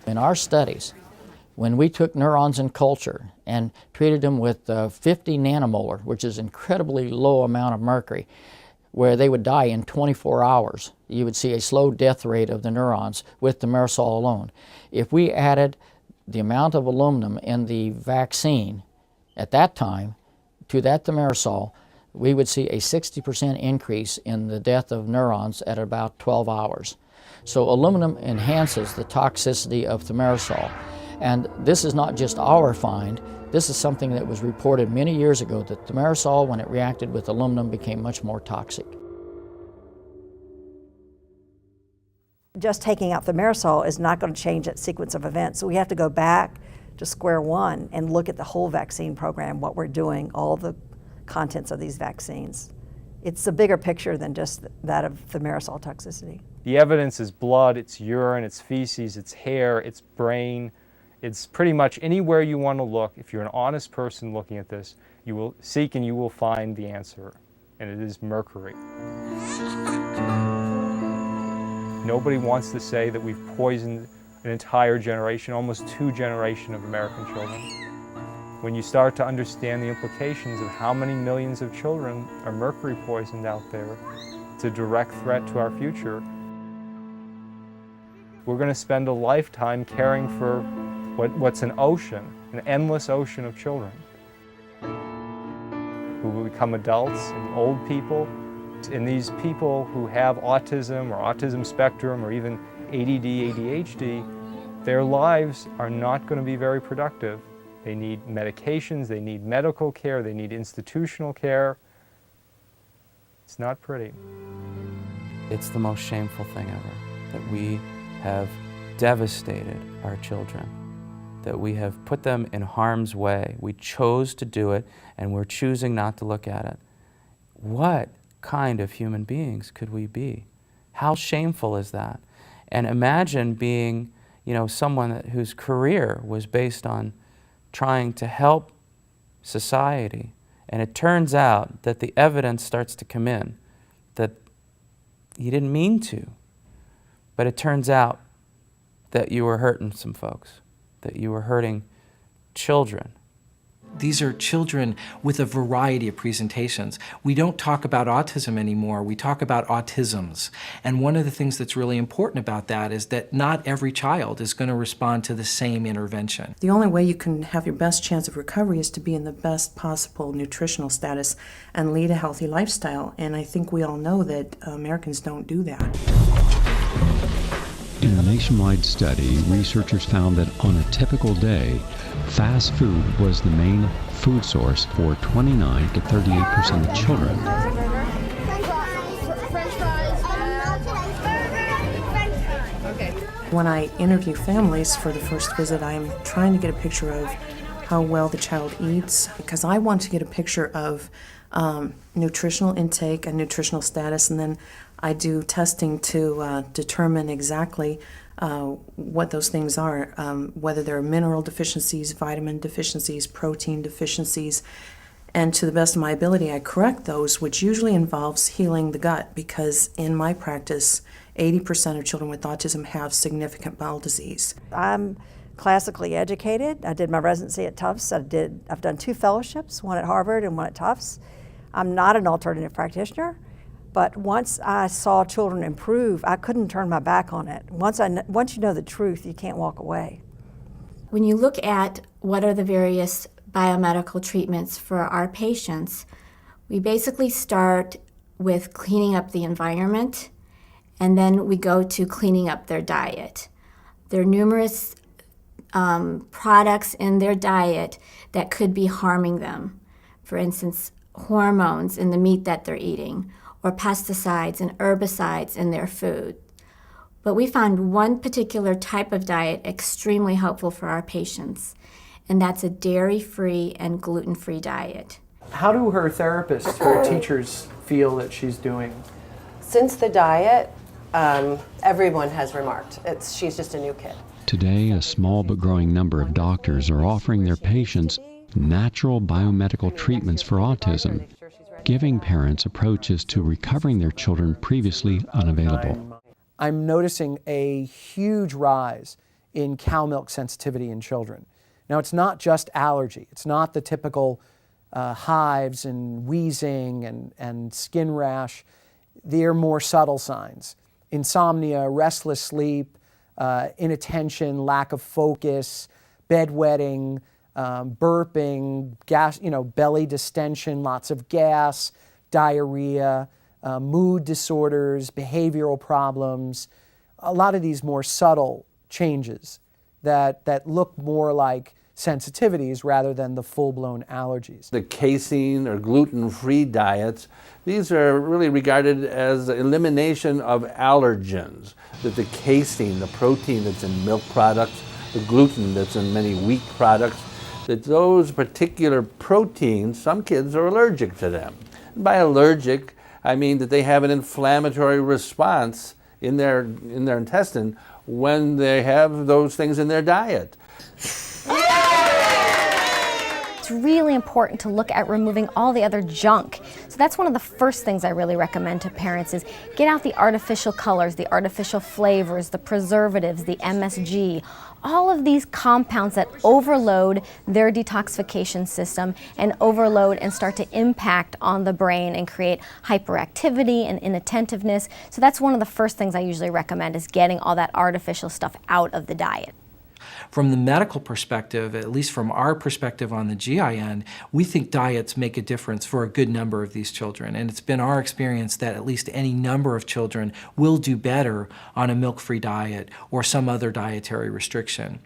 In our studies, when we took neurons in culture and treated them with 50 nanomolar, which is an incredibly low amount of mercury, where they would die in 24 hours, you would see a slow death rate of the neurons with thimerosal alone. If we added the amount of aluminum in the vaccine at that time to that thimerosal, we would see a 60% increase in the death of neurons at about 12 hours. So aluminum enhances the toxicity of thimerosal. And this is not just our find. This is something that was reported many years ago, that thimerosal, when it reacted with aluminum, became much more toxic. Just taking out thimerosal is not going to change that sequence of events. So we have to go back to square one and look at the whole vaccine program, what we're doing, all the contents of these vaccines. It's a bigger picture than just that of thimerosal toxicity. The evidence is blood, it's urine, it's feces, it's hair, it's brain. It's pretty much anywhere you want to look. If you're an honest person looking at this, you will seek and you will find the answer, and it is mercury. Nobody wants to say that we've poisoned an entire generation, almost 2 generations of American children. When you start to understand the implications of how many millions of children are mercury poisoned out there, it's a direct threat to our future. We're going to spend a lifetime caring for what's an ocean, an endless ocean of children who will become adults and old people. And these people who have autism or autism spectrum or even ADD, ADHD, their lives are not going to be very productive. They need medications, they need medical care, they need institutional care. It's not pretty. It's the most shameful thing ever, that we have devastated our children, that we have put them in harm's way. We chose to do it, and we're choosing not to look at it. What kind of human beings could we be? How shameful is that? And imagine being, someone whose career was based on trying to help society And it turns out that the evidence starts to come in that you didn't mean to, but it turns out that you were hurting some folks, that you were hurting children. These are children with a variety of presentations. We don't talk about autism anymore, we talk about autisms. And one of the things that's really important about that is that not every child is going to respond to the same intervention. The only way you can have your best chance of recovery is to be in the best possible nutritional status and lead a healthy lifestyle. And I think we all know that Americans don't do that. In a nationwide study, researchers found that on a typical day, fast food was the main food source for 29 to 38% of children. When I interview families for the first visit, I'm trying to get a picture of how well the child eats, because I want to get a picture of nutritional intake and nutritional status, and then I do testing to determine exactly what those things are, whether there are mineral deficiencies, vitamin deficiencies, protein deficiencies, and to the best of my ability I correct those, which usually involves healing the gut, because in my practice 80% of children with autism have significant bowel disease. I'm classically educated. I did my residency at Tufts. I've done 2 fellowships, one at Harvard and one at Tufts. I'm not an alternative practitioner, but once I saw children improve, I couldn't turn my back on it. Once you know the truth, you can't walk away. When you look at what are the various biomedical treatments for our patients, we basically start with cleaning up the environment, and then we go to cleaning up their diet. There are numerous products in their diet that could be harming them. For instance, hormones in the meat that they're eating, or pesticides and herbicides in their food. But we found one particular type of diet extremely helpful for our patients, and that's a dairy-free and gluten-free diet. How do her therapists, her teachers feel that she's doing? Since the diet, everyone has remarked she's just a new kid. Today, a small but growing number of doctors are offering their patients natural biomedical treatments for autism, giving parents approaches to recovering their children previously unavailable. I'm noticing a huge rise in cow milk sensitivity in children. Now, it's not just allergy. It's not the typical hives and wheezing and skin rash. They're more subtle signs. Insomnia, restless sleep, inattention, lack of focus, bedwetting, burping, gas, belly distension, lots of gas, diarrhea, mood disorders, behavioral problems, a lot of these more subtle changes that look more like sensitivities rather than the full-blown allergies. The casein or gluten-free diets, these are really regarded as the elimination of allergens. That the casein, the protein that's in milk products, the gluten that's in many wheat products, that those particular proteins, some kids are allergic to them. And by allergic, I mean that they have an inflammatory response in their intestine when they have those things in their diet. It's really important to look at removing all the other junk. So that's one of the first things I really recommend to parents is get out the artificial colors, the artificial flavors, the preservatives, the MSG, all of these compounds that overload their detoxification system and overload and start to impact on the brain and create hyperactivity and inattentiveness. So that's one of the first things I usually recommend is getting all that artificial stuff out of the diet. From the medical perspective, at least from our perspective on the GI end, we think diets make a difference for a good number of these children. And it's been our experience that at least any number of children will do better on a milk-free diet or some other dietary restriction.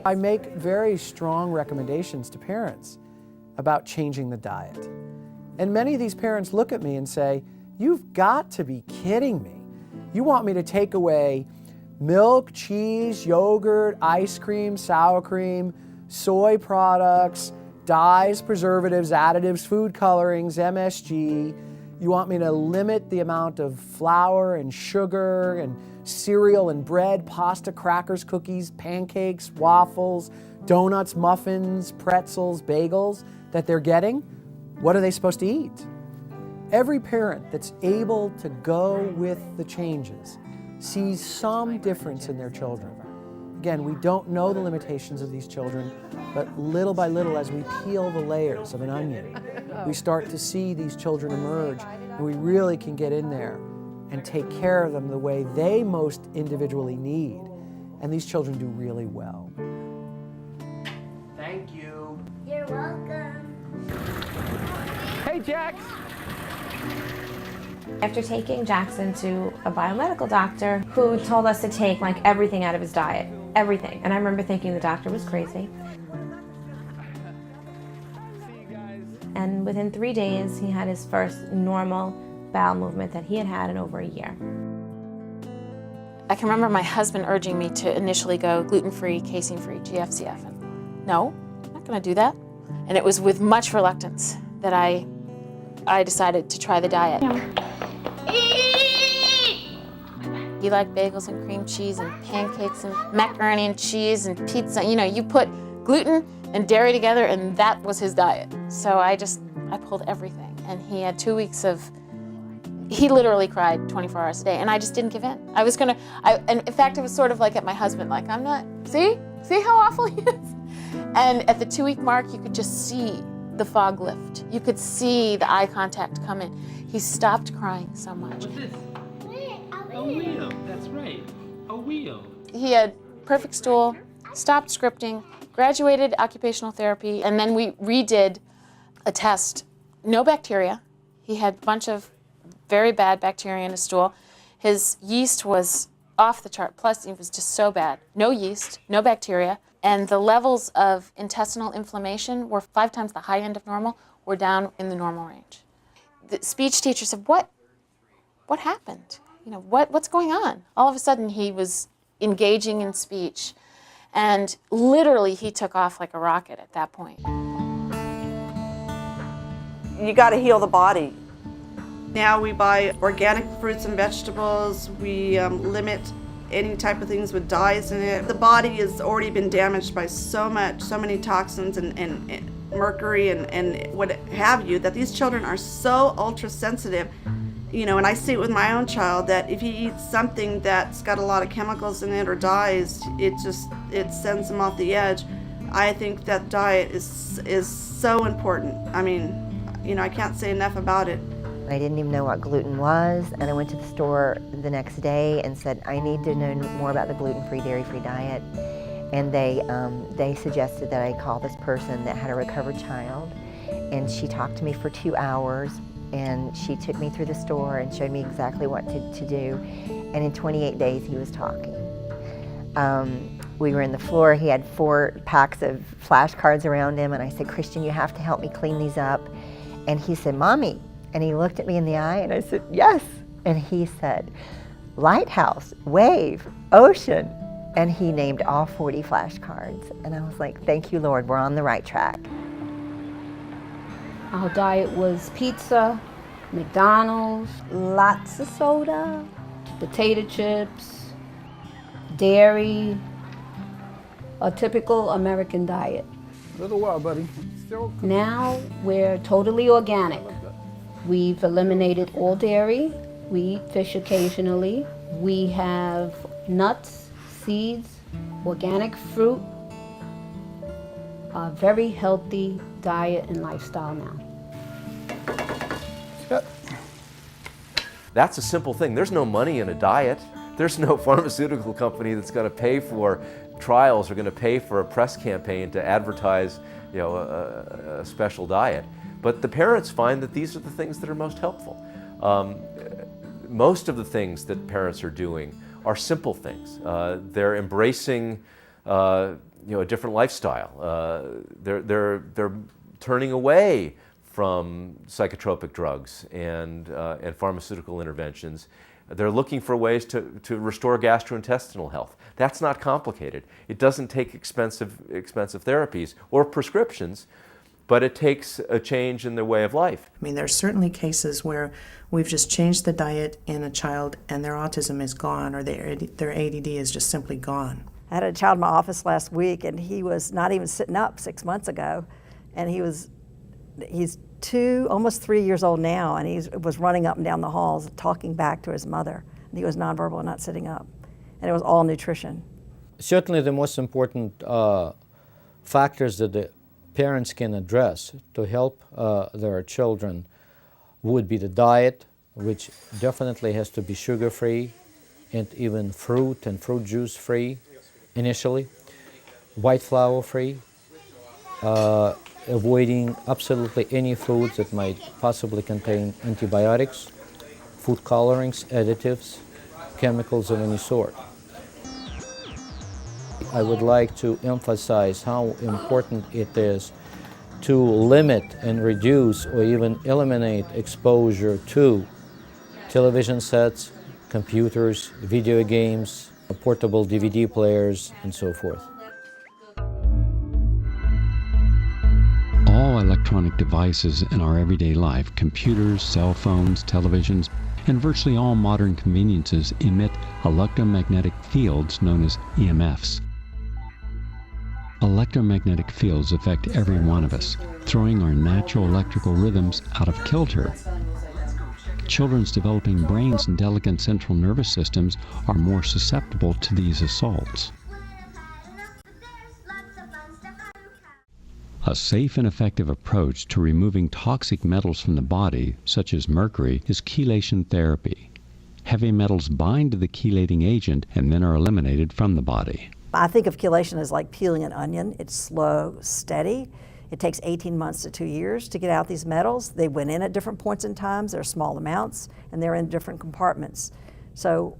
I make very strong recommendations to parents about changing the diet. And many of these parents look at me and say, "You've got to be kidding me. You want me to take away milk, cheese, yogurt, ice cream, sour cream, soy products, dyes, preservatives, additives, food colorings, MSG, You want me to limit the amount of flour and sugar and cereal and bread, pasta, crackers, cookies, pancakes, waffles, donuts, muffins, pretzels, bagels that they're getting? What are they supposed to eat? Every parent that's able to go with the changes sees some difference in their children. Again, we don't know the limitations of these children, but little by little, as we peel the layers of an onion, we start to see these children emerge, and we really can get in there and take care of them the way they most individually need. And these children do really well. Thank you. You're welcome. Hey, Jax. After taking Jackson to a biomedical doctor who told us to take like everything out of his diet, everything. And I remember thinking the doctor was crazy. And within 3 days, he had his first normal bowel movement that he had had in over a year. I can remember my husband urging me to initially go gluten-free, casein-free, GFCF. And no, I'm not going to do that. And it was with much reluctance that I decided to try the diet. He liked bagels and cream cheese and pancakes and macaroni and cheese and pizza. You know, you put gluten and dairy together and that was his diet. So I pulled everything. And he had 2 weeks of, he literally cried 24 hours a day and I just didn't give in. And in fact, it was sort of like at my husband, like, I'm not, see how awful he is? And at the 2-week mark, you could just see the fog lift. You could see the eye contact come in. He stopped crying so much. What's this? A wheel. That's right. A wheel. He had perfect stool, stopped scripting, graduated occupational therapy, and then we redid a test. No bacteria. He had a bunch of very bad bacteria in his stool. His yeast was off the chart, plus it was just so bad. No yeast, no bacteria, and the levels of intestinal inflammation were 5 times the high end of normal, were down in the normal range. The speech teacher said, what happened? You know, what's going on? All of a sudden he was engaging in speech, and literally he took off like a rocket at that point. You got to heal the body. Now we buy organic fruits and vegetables. We limit any type of things with dyes in it. The body has already been damaged by so many toxins and mercury and what have you, that these children are so ultra sensitive. You know, and I see it with my own child that if he eats something that's got a lot of chemicals in it or dyes, it sends him off the edge. I think that diet is so important. I mean, you know, I can't say enough about it. I didn't even know what gluten was, and I went to the store the next day and said, I need to know more about the gluten-free, dairy-free diet. And they suggested that I call this person that had a recovered child, and she talked to me for 2 hours, and she took me through the store and showed me exactly what to do. And in 28 days, he was talking. We were in the floor. He had 4 packs of flashcards around him, and I said, Christian, you have to help me clean these up. And he said, Mommy. And he looked at me in the eye, and I said, yes. And he said, lighthouse, wave, ocean. And he named all 40 flashcards. And I was like, thank you, Lord, we're on the right track. Our diet was pizza, McDonald's, lots of soda, potato chips, dairy, a typical American diet. A little while, buddy. Now we're totally organic. We've eliminated all dairy. We eat fish occasionally. We have nuts, seeds, organic fruit, a very healthy diet and lifestyle now. That's a simple thing. There's no money in a diet. There's no pharmaceutical company that's going to pay for trials or going to pay for a press campaign to advertise, you know, a special diet. But the parents find that these are the things that are most helpful. Most of the things that parents are doing are simple things. They're embracing, you know, a different lifestyle. They're turning away from psychotropic drugs and pharmaceutical interventions. They're looking for ways to restore gastrointestinal health. That's not complicated. It doesn't take expensive therapies or prescriptions. but it takes a change in their way of life. I mean, there are certainly cases where we've just changed the diet in a child and their autism is gone, or their ADD is just simply gone. I had a child in my office last week, and he was not even sitting up 6 months ago, and he's 2, almost 3 years old now, and he was running up and down the halls talking back to his mother, and he was nonverbal and not sitting up, and it was all nutrition. Certainly the most important factors that the parents can address to help their children would be the diet, which definitely has to be sugar-free and even fruit and fruit juice free initially, white flour free, avoiding absolutely any foods that might possibly contain antibiotics, food colorings, additives, chemicals of any sort. I would like to emphasize how important it is to limit and reduce or even eliminate exposure to television sets, computers, video games, portable DVD players, and so forth. All electronic devices in our everyday life, computers, cell phones, televisions, and virtually all modern conveniences emit electromagnetic fields known as EMFs. Electromagnetic fields affect every one of us, throwing our natural electrical rhythms out of kilter. Children's developing brains and delicate central nervous systems are more susceptible to these assaults. A safe and effective approach to removing toxic metals from the body, such as mercury, is chelation therapy. Heavy metals bind to the chelating agent and then are eliminated from the body. I think of chelation as like peeling an onion. It's slow, steady. It takes 18 months to 2 years to get out these metals. They went in at different points in time. They're small amounts, and they're in different compartments. So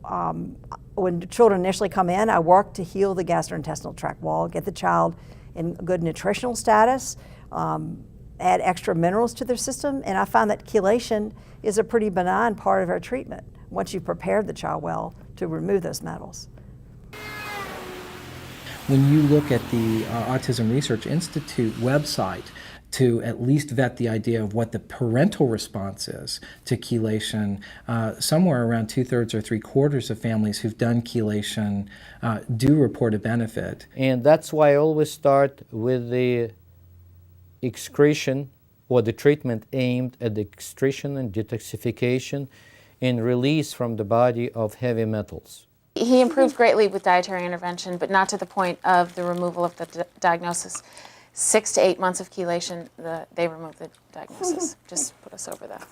when children initially come in, I work to heal the gastrointestinal tract wall, get the child in good nutritional status, add extra minerals to their system, and I find that chelation is a pretty benign part of our treatment once you've prepared the child well to remove those metals. When you look at the Autism Research Institute website to at least vet the idea of what the parental response is to chelation, somewhere around 2/3 or 3/4 of families who've done chelation do report a benefit. And that's why I always start with the excretion or the treatment aimed at the excretion and detoxification and release from the body of heavy metals. He improved greatly with dietary intervention, but not to the point of the removal of the diagnosis. 6 to 8 months of chelation, they removed the diagnosis. Just put us over that.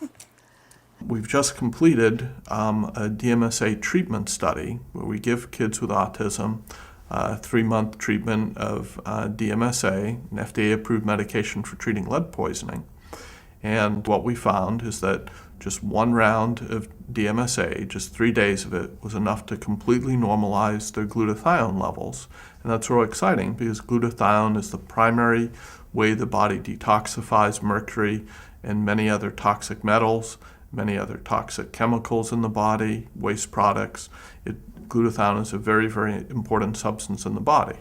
We've just completed a DMSA treatment study where we give kids with autism a 3-month treatment of DMSA, an FDA-approved medication for treating lead poisoning. And what we found is that just 1 round of DMSA, just 3 days of it, was enough to completely normalize their glutathione levels. And that's real exciting because glutathione is the primary way the body detoxifies mercury and many other toxic metals, many other toxic chemicals in the body, waste products. Glutathione is a very, very important substance in the body.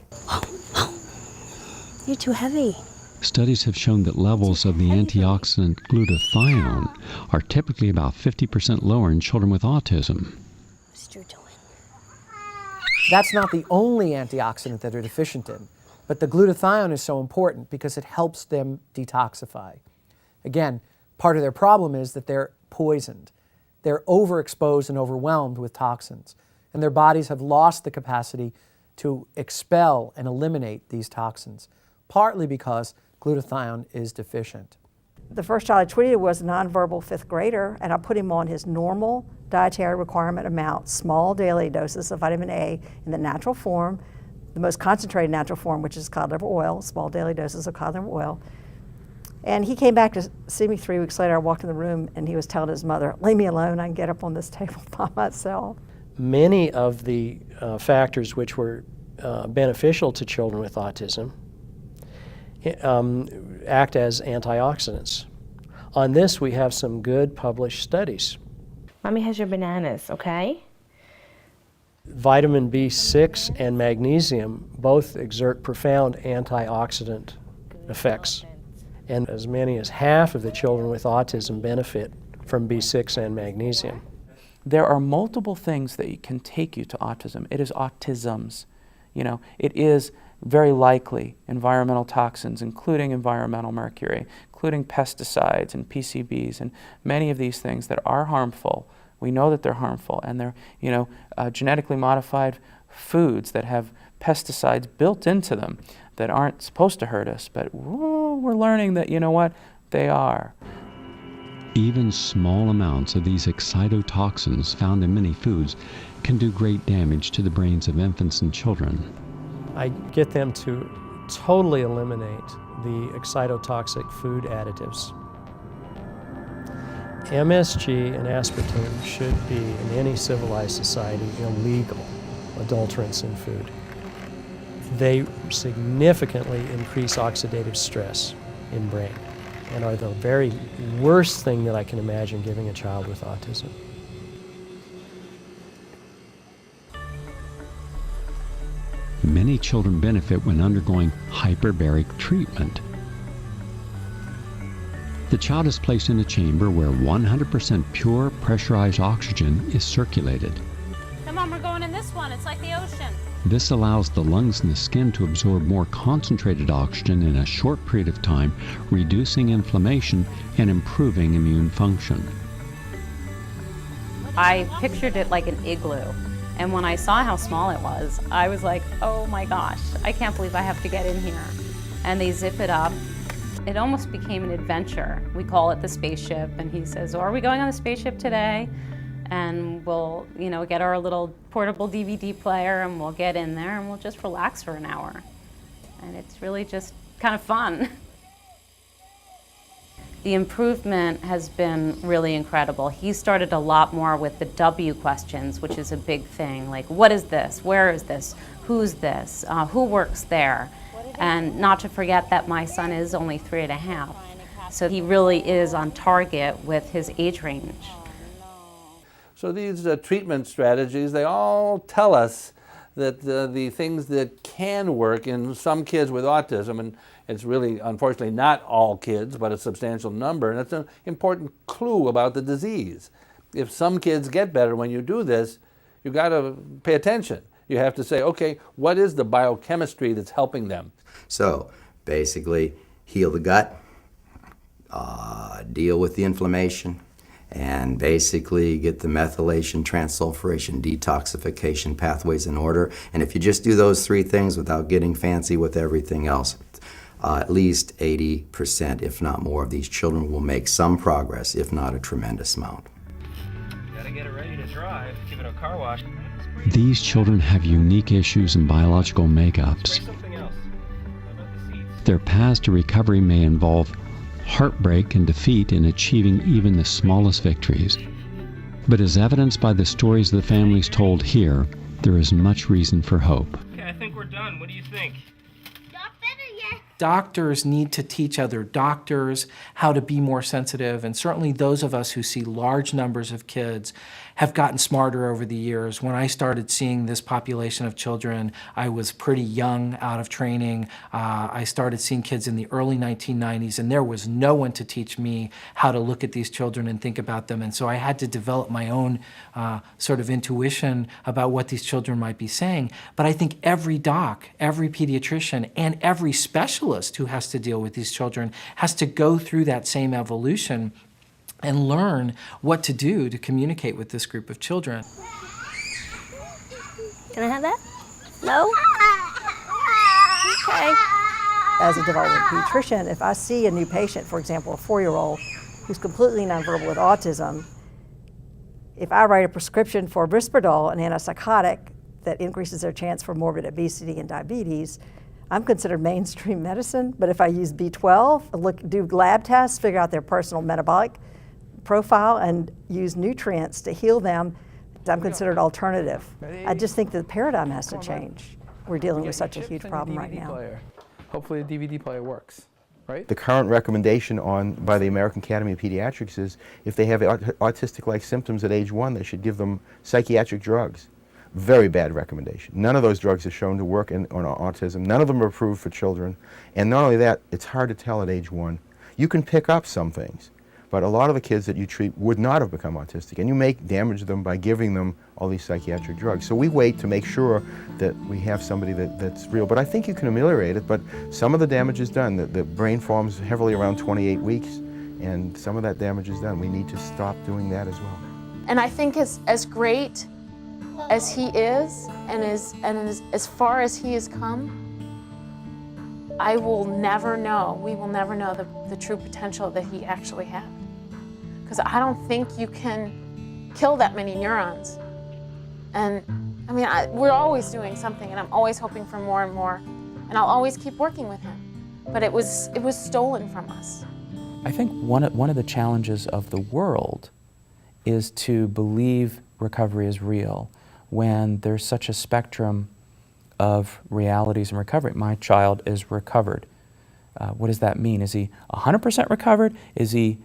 You're too heavy. Studies have shown that levels of the antioxidant glutathione are typically about 50% lower in children with autism. That's not the only antioxidant that they're deficient in, but the glutathione is so important because it helps them detoxify. Again, part of their problem is that they're poisoned. They're overexposed and overwhelmed with toxins, and their bodies have lost the capacity to expel and eliminate these toxins, partly because glutathione is deficient. The first child I treated was a nonverbal 5th grader, and I put him on his normal dietary requirement amount, small daily doses of vitamin A in the natural form, the most concentrated natural form, which is cod liver oil, small daily doses of cod liver oil. And he came back to see me 3 weeks later. I walked in the room, and he was telling his mother, "Leave me alone, I can get up on this table by myself." Many of the factors which were beneficial to children with autism act as antioxidants. On this, we have some good published studies. Mommy has your bananas, okay? Vitamin B6 and magnesium both exert profound antioxidant effects. And as many as half of the children with autism benefit from B6 and magnesium. There are multiple things that can take you to autism. It is autisms. You know, it is very likely environmental toxins, including environmental mercury, including pesticides and PCBs and many of these things that are harmful. We know that they're harmful, and they're, you know, genetically modified foods that have pesticides built into them that aren't supposed to hurt us, but we're learning that, you know what, they are. Even small amounts of these excitotoxins found in many foods can do great damage to the brains of infants and children. I get them to totally eliminate the excitotoxic food additives. MSG and aspartame should be, in any civilized society, illegal adulterants in food. They significantly increase oxidative stress in brain and are the very worst thing that I can imagine giving a child with autism. Many children benefit when undergoing hyperbaric treatment. The child is placed in a chamber where 100% pure pressurized oxygen is circulated. Come on, we're going in this one. It's like the ocean. This allows the lungs and the skin to absorb more concentrated oxygen in a short period of time, reducing inflammation and improving immune function. I pictured it like an igloo, and when I saw how small it was, I was like, oh my gosh, I can't believe I have to get in here. And they zip it up. It almost became an adventure. We call it the spaceship, and he says, oh, are we going on the spaceship today? And we'll, you know, get our little portable DVD player and we'll get in there and we'll just relax for an hour. And it's really just kind of fun. The improvement has been really incredible. He started a lot more with the W questions, which is a big thing, like what is this, where is this, who's this, who works there? And not to forget that my son is only 3.5, so he really is on target with his age range. So these treatment strategies, they all tell us that the things that can work in some kids with autism, and it's really, unfortunately, not all kids, but a substantial number, and it's an important clue about the disease. If some kids get better when you do this, you got to pay attention. You have to say, okay, what is the biochemistry that's helping them? So basically, heal the gut, deal with the inflammation, and basically get the methylation, transsulfuration, detoxification pathways in order. And if you just do those three things without getting fancy with everything else, at least 80%, if not more, of these children will make some progress, if not a tremendous amount. Gotta get it ready to drive, give it a car wash. These children have unique issues and biological makeups. Their paths to recovery may involve heartbreak and defeat in achieving even the smallest victories. But as evidenced by the stories the families told here, there is much reason for hope. Okay, I think we're done. What do you think? Doctors need to teach other doctors how to be more sensitive, and certainly those of us who see large numbers of kids have gotten smarter over the years. When I started seeing this population of children, I was pretty young, out of training. I started seeing kids in the early 1990s, and there was no one to teach me how to look at these children and think about them. And so I had to develop my own sort of intuition about what these children might be saying. But I think every doc, every pediatrician, and every specialist who has to deal with these children has to go through that same evolution and learn what to do to communicate with this group of children. Can I have that? No? Okay. As a development pediatrician, if I see a new patient, for example, a 4-year-old who's completely nonverbal with autism, if I write a prescription for Risperdal, an antipsychotic that increases their chance for morbid obesity and diabetes, I'm considered mainstream medicine. But if I use B12, do lab tests, figure out their personal metabolic profile, and use nutrients to heal them, I'm considered alternative. I just think the paradigm has to change. We're dealing with such a huge problem right now. Hopefully the DVD player works, right? The current recommendation by the American Academy of Pediatrics is if they have autistic-like symptoms at age 1, they should give them psychiatric drugs. Very bad recommendation. None of those drugs are shown to work on autism. None of them are approved for children. And not only that, it's hard to tell at age 1. You can pick up some things, but a lot of the kids that you treat would not have become autistic, and you make damage to them by giving them all these psychiatric drugs. So we wait to make sure that we have somebody that's real. But I think you can ameliorate it, but some of the damage is done. The brain forms heavily around 28 weeks, and some of that damage is done. We need to stop doing that as well. And I think as great as he is, and as far as he has come, I will never know, we will never know the true potential that he actually had. Because I don't think you can kill that many neurons. And I mean, we're always doing something, and I'm always hoping for more and more, and I'll always keep working with him. But it was stolen from us. I think one of the challenges of the world is to believe recovery is real when there's such a spectrum of realities in recovery. My child is recovered. What does that mean? Is he 100% recovered? Is he,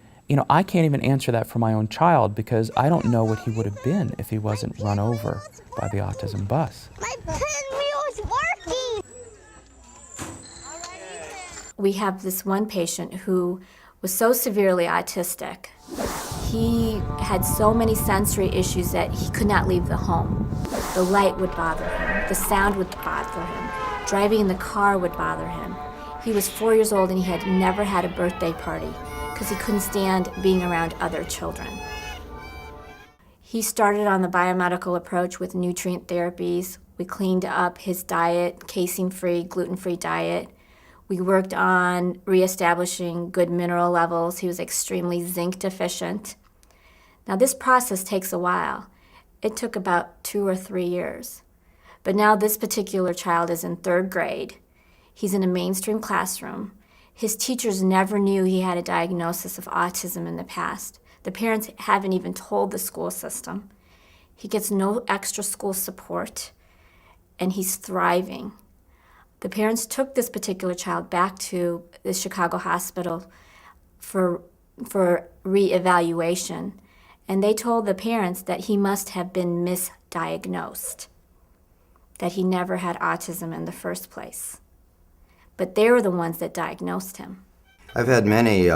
I can't even answer that for my own child because I don't know what he would have been if he wasn't run over by the autism bus. My pinwheel is working! We have this one patient who was so severely autistic. He had so many sensory issues that he could not leave the home. The light would bother him, the sound would bother him, driving in the car would bother him. He was 4 years old and he had never had a birthday party because he couldn't stand being around other children. He started on the biomedical approach with nutrient therapies. We cleaned up his diet, casein-free, gluten-free diet. We worked on reestablishing good mineral levels. He was extremely zinc deficient. Now this process takes a while. It took about 2 or 3 years. But now this particular child is in 3rd grade. He's in a mainstream classroom. His teachers never knew he had a diagnosis of autism in the past. The parents haven't even told the school system. He gets no extra school support, and he's thriving. The parents took this particular child back to the Chicago hospital for reevaluation, and they told the parents that he must have been misdiagnosed, that he never had autism in the first place. But they were the ones that diagnosed him. I've had many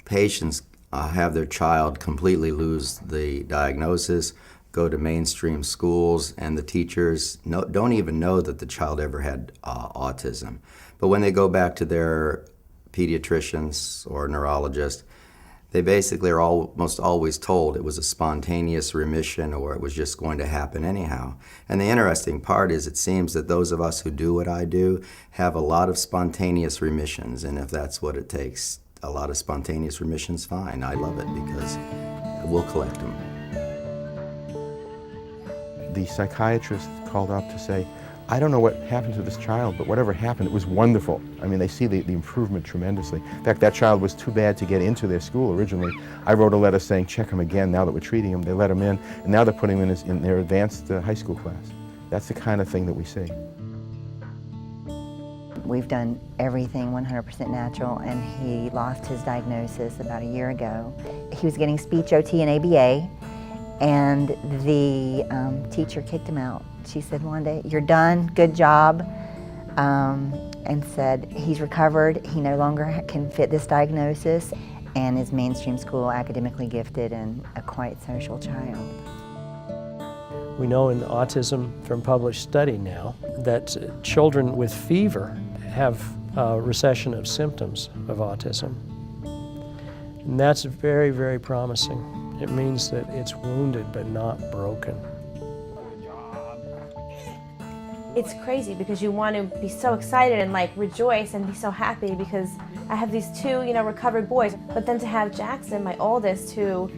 patients have their child completely lose the diagnosis, go to mainstream schools, and the teachers don't even know that the child ever had autism. But when they go back to their pediatricians or neurologist, they basically are almost always told it was a spontaneous remission or it was just going to happen anyhow. And the interesting part is it seems that those of us who do what I do have a lot of spontaneous remissions, and if that's what it takes, a lot of spontaneous remissions, fine. I love it because we'll collect them. The psychiatrist called up to say, I don't know what happened to this child, but whatever happened, it was wonderful. I mean, they see the improvement tremendously. In fact, that child was too bad to get into their school originally. I wrote a letter saying, check him again now that we're treating him. They let him in, and now they're putting him in their advanced high school class. That's the kind of thing that we see. We've done everything 100% natural, and he lost his diagnosis about a year ago. He was getting speech OT and ABA, and the teacher kicked him out. She said one day, "You're done, good job," and said he's recovered, he no longer can fit this diagnosis, and is mainstream school, academically gifted, and a quite social child. We know in autism from published study now that children with fever have a recession of symptoms of autism. And that's very, very promising. It means that it's wounded but not broken. It's crazy because you want to be so excited and like rejoice and be so happy because I have these 2, recovered boys. But then to have Jackson, my oldest, who,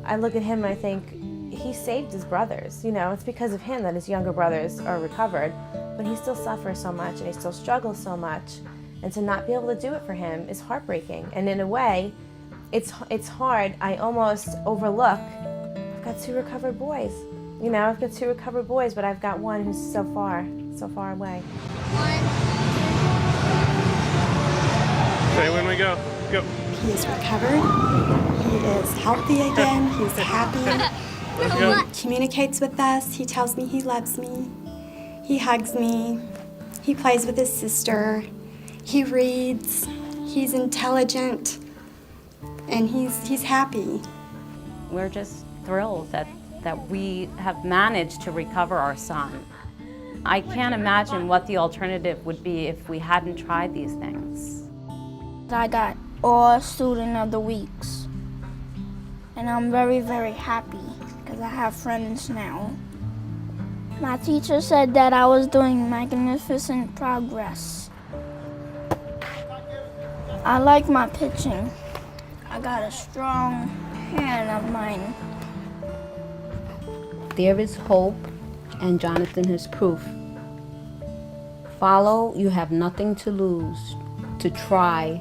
I look at him and I think, he saved his brothers. It's because of him that his younger brothers are recovered. But he still suffers so much and he still struggles so much. And to not be able to do it for him is heartbreaking. And in a way, it's hard. I almost overlook, I've got 2 recovered boys. I've got 2 recovered boys, but I've got one who's so far away. Say when we go. Go. He is recovered. He is healthy again. He's happy. He communicates with us. He tells me he loves me. He hugs me. He plays with his sister. He reads. He's intelligent, and he's happy. We're just thrilled that we have managed to recover our son. I can't imagine what the alternative would be if we hadn't tried these things. I got all student of the weeks, and I'm very, very happy because I have friends now. My teacher said that I was doing magnificent progress. I like my pitching. I got a strong hand of mine. There is hope, and Jonathan has proof. Follow, you have nothing to lose. To try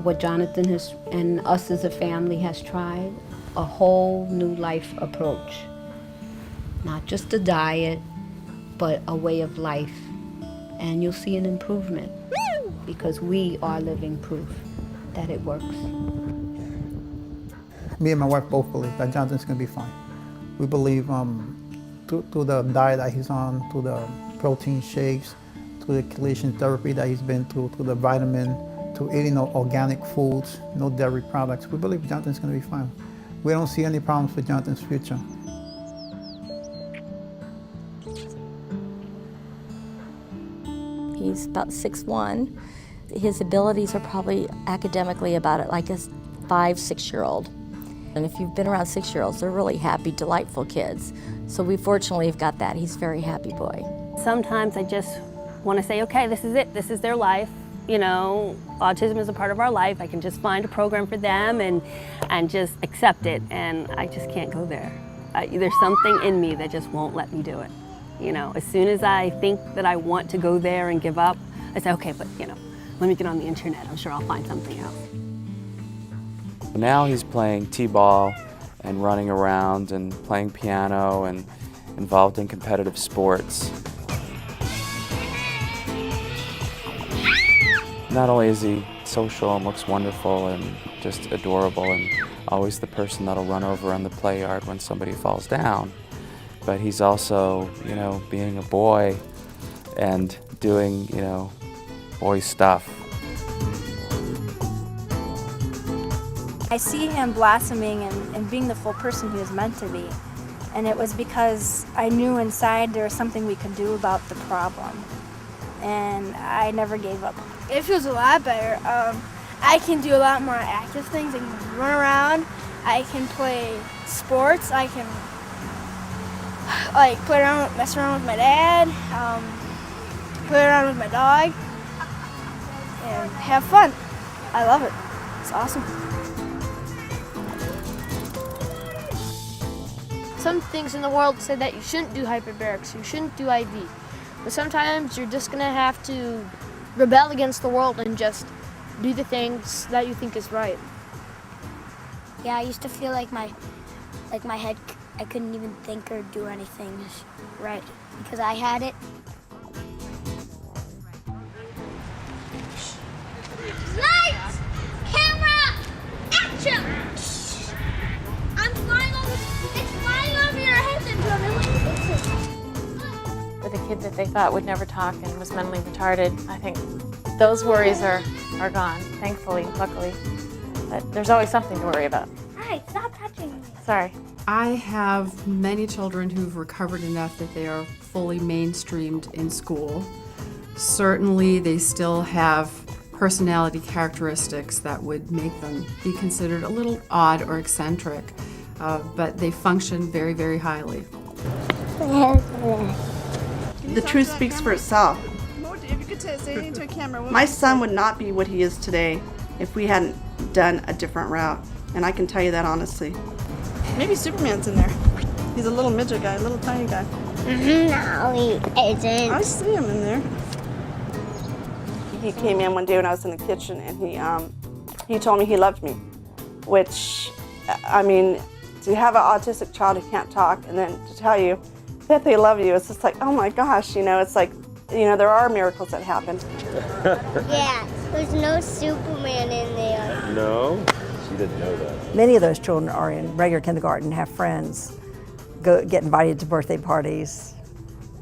what Jonathan has, and us as a family has tried, a whole new life approach. Not just a diet, but a way of life. And you'll see an improvement because we are living proof that it works. Me and my wife both believe that Jonathan's going to be fine. We believe to the diet that he's on, to the protein shakes, to the chelation therapy that he's been through, to the vitamin, to eating organic foods, no dairy products. We believe Jonathan's going to be fine. We don't see any problems with Jonathan's future. He's about 6'1". His abilities are probably academically about it like a 5-6-year-old. And if you've been around 6-year-olds, they're really happy, delightful kids. So we fortunately have got that. He's a very happy boy. Sometimes I just want to say, okay, this is it. This is their life. You know, autism is a part of our life. I can just find a program for them and just accept it. And I just can't go there. There's something in me that just won't let me do it. You know, as soon as I think that I want to go there and give up, I say, okay, but you know, let me get on the internet. I'm sure I'll find something else. Now he's playing t-ball and running around and playing piano and involved in competitive sports. Not only is he social and looks wonderful and just adorable and always the person that'll run over on the play yard when somebody falls down, but he's also, you know, being a boy and doing, you know, boy stuff. I see him blossoming and being the full person he was meant to be. And it was because I knew inside there was something we could do about the problem. And I never gave up. It feels a lot better. I can do a lot more active things. I can run around. I can play sports. I can like play around, mess around with my dad, play around with my dog, and have fun. I love it. It's awesome. Some things in the world say that you shouldn't do hyperbarics, you shouldn't do IV. But sometimes you're just gonna have to rebel against the world and just do the things that you think is right. Yeah, I used to feel like my head, I couldn't even think or do anything right because I had it. Lights, camera, action! I'm flying over. It's flying over your head and doing With a kid that they thought would never talk and was mentally retarded, I think those worries are gone, thankfully, luckily. But there's always something to worry about. Hey, stop touching me. Sorry. I have many children who've recovered enough that they are fully mainstreamed in school. Certainly, they still have personality characteristics that would make them be considered a little odd or eccentric, but they function very, very highly. The truth speaks for itself. My son would not be what he is today if we hadn't done a different route, and I can tell you that honestly. Maybe Superman's in there. He's a little midget guy, a little tiny guy. No, he isn't. I see him in there. He came in one day when I was in the kitchen, and he told me he loved me, which, I mean, to have an autistic child who can't talk and then to tell you that they love you, it's just like, oh my gosh, you know, it's like, you know, there are miracles that happen. Yeah, there's no Superman in there. No? She didn't know that. Many of those children are in regular kindergarten, have friends, get invited to birthday parties,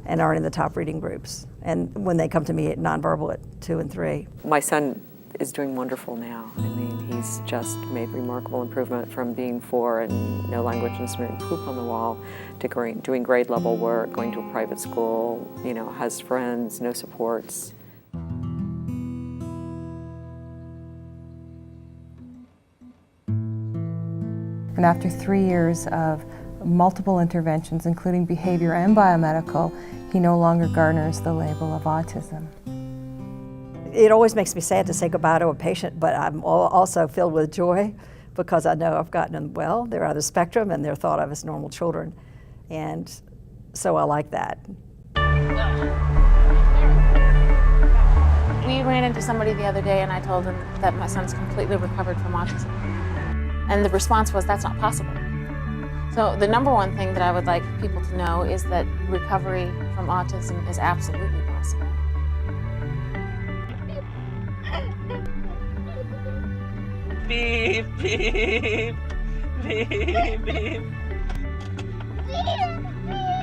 and are in the top reading groups. And when they come to me at nonverbal at 2 and 3. My son is doing wonderful now. I mean, he's just made remarkable improvement from being 4 and no language and smearing poop on the wall to doing grade level work, going to a private school, you know, has friends, no supports. And after 3 years of multiple interventions, including behavior and biomedical, he no longer garners the label of autism. It always makes me sad to say goodbye to a patient, but I'm also filled with joy because I know I've gotten them well. They're on the spectrum and they're thought of as normal children. And so I like that. We ran into somebody the other day and I told him that my son's completely recovered from autism. And the response was, that's not possible. So the number one thing that I would like people to know is that recovery from autism is absolutely possible. Beep, beep, beep, beep.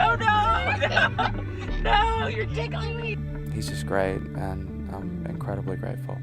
Oh no, no, no, you're tickling me. He's just great, and I'm incredibly grateful.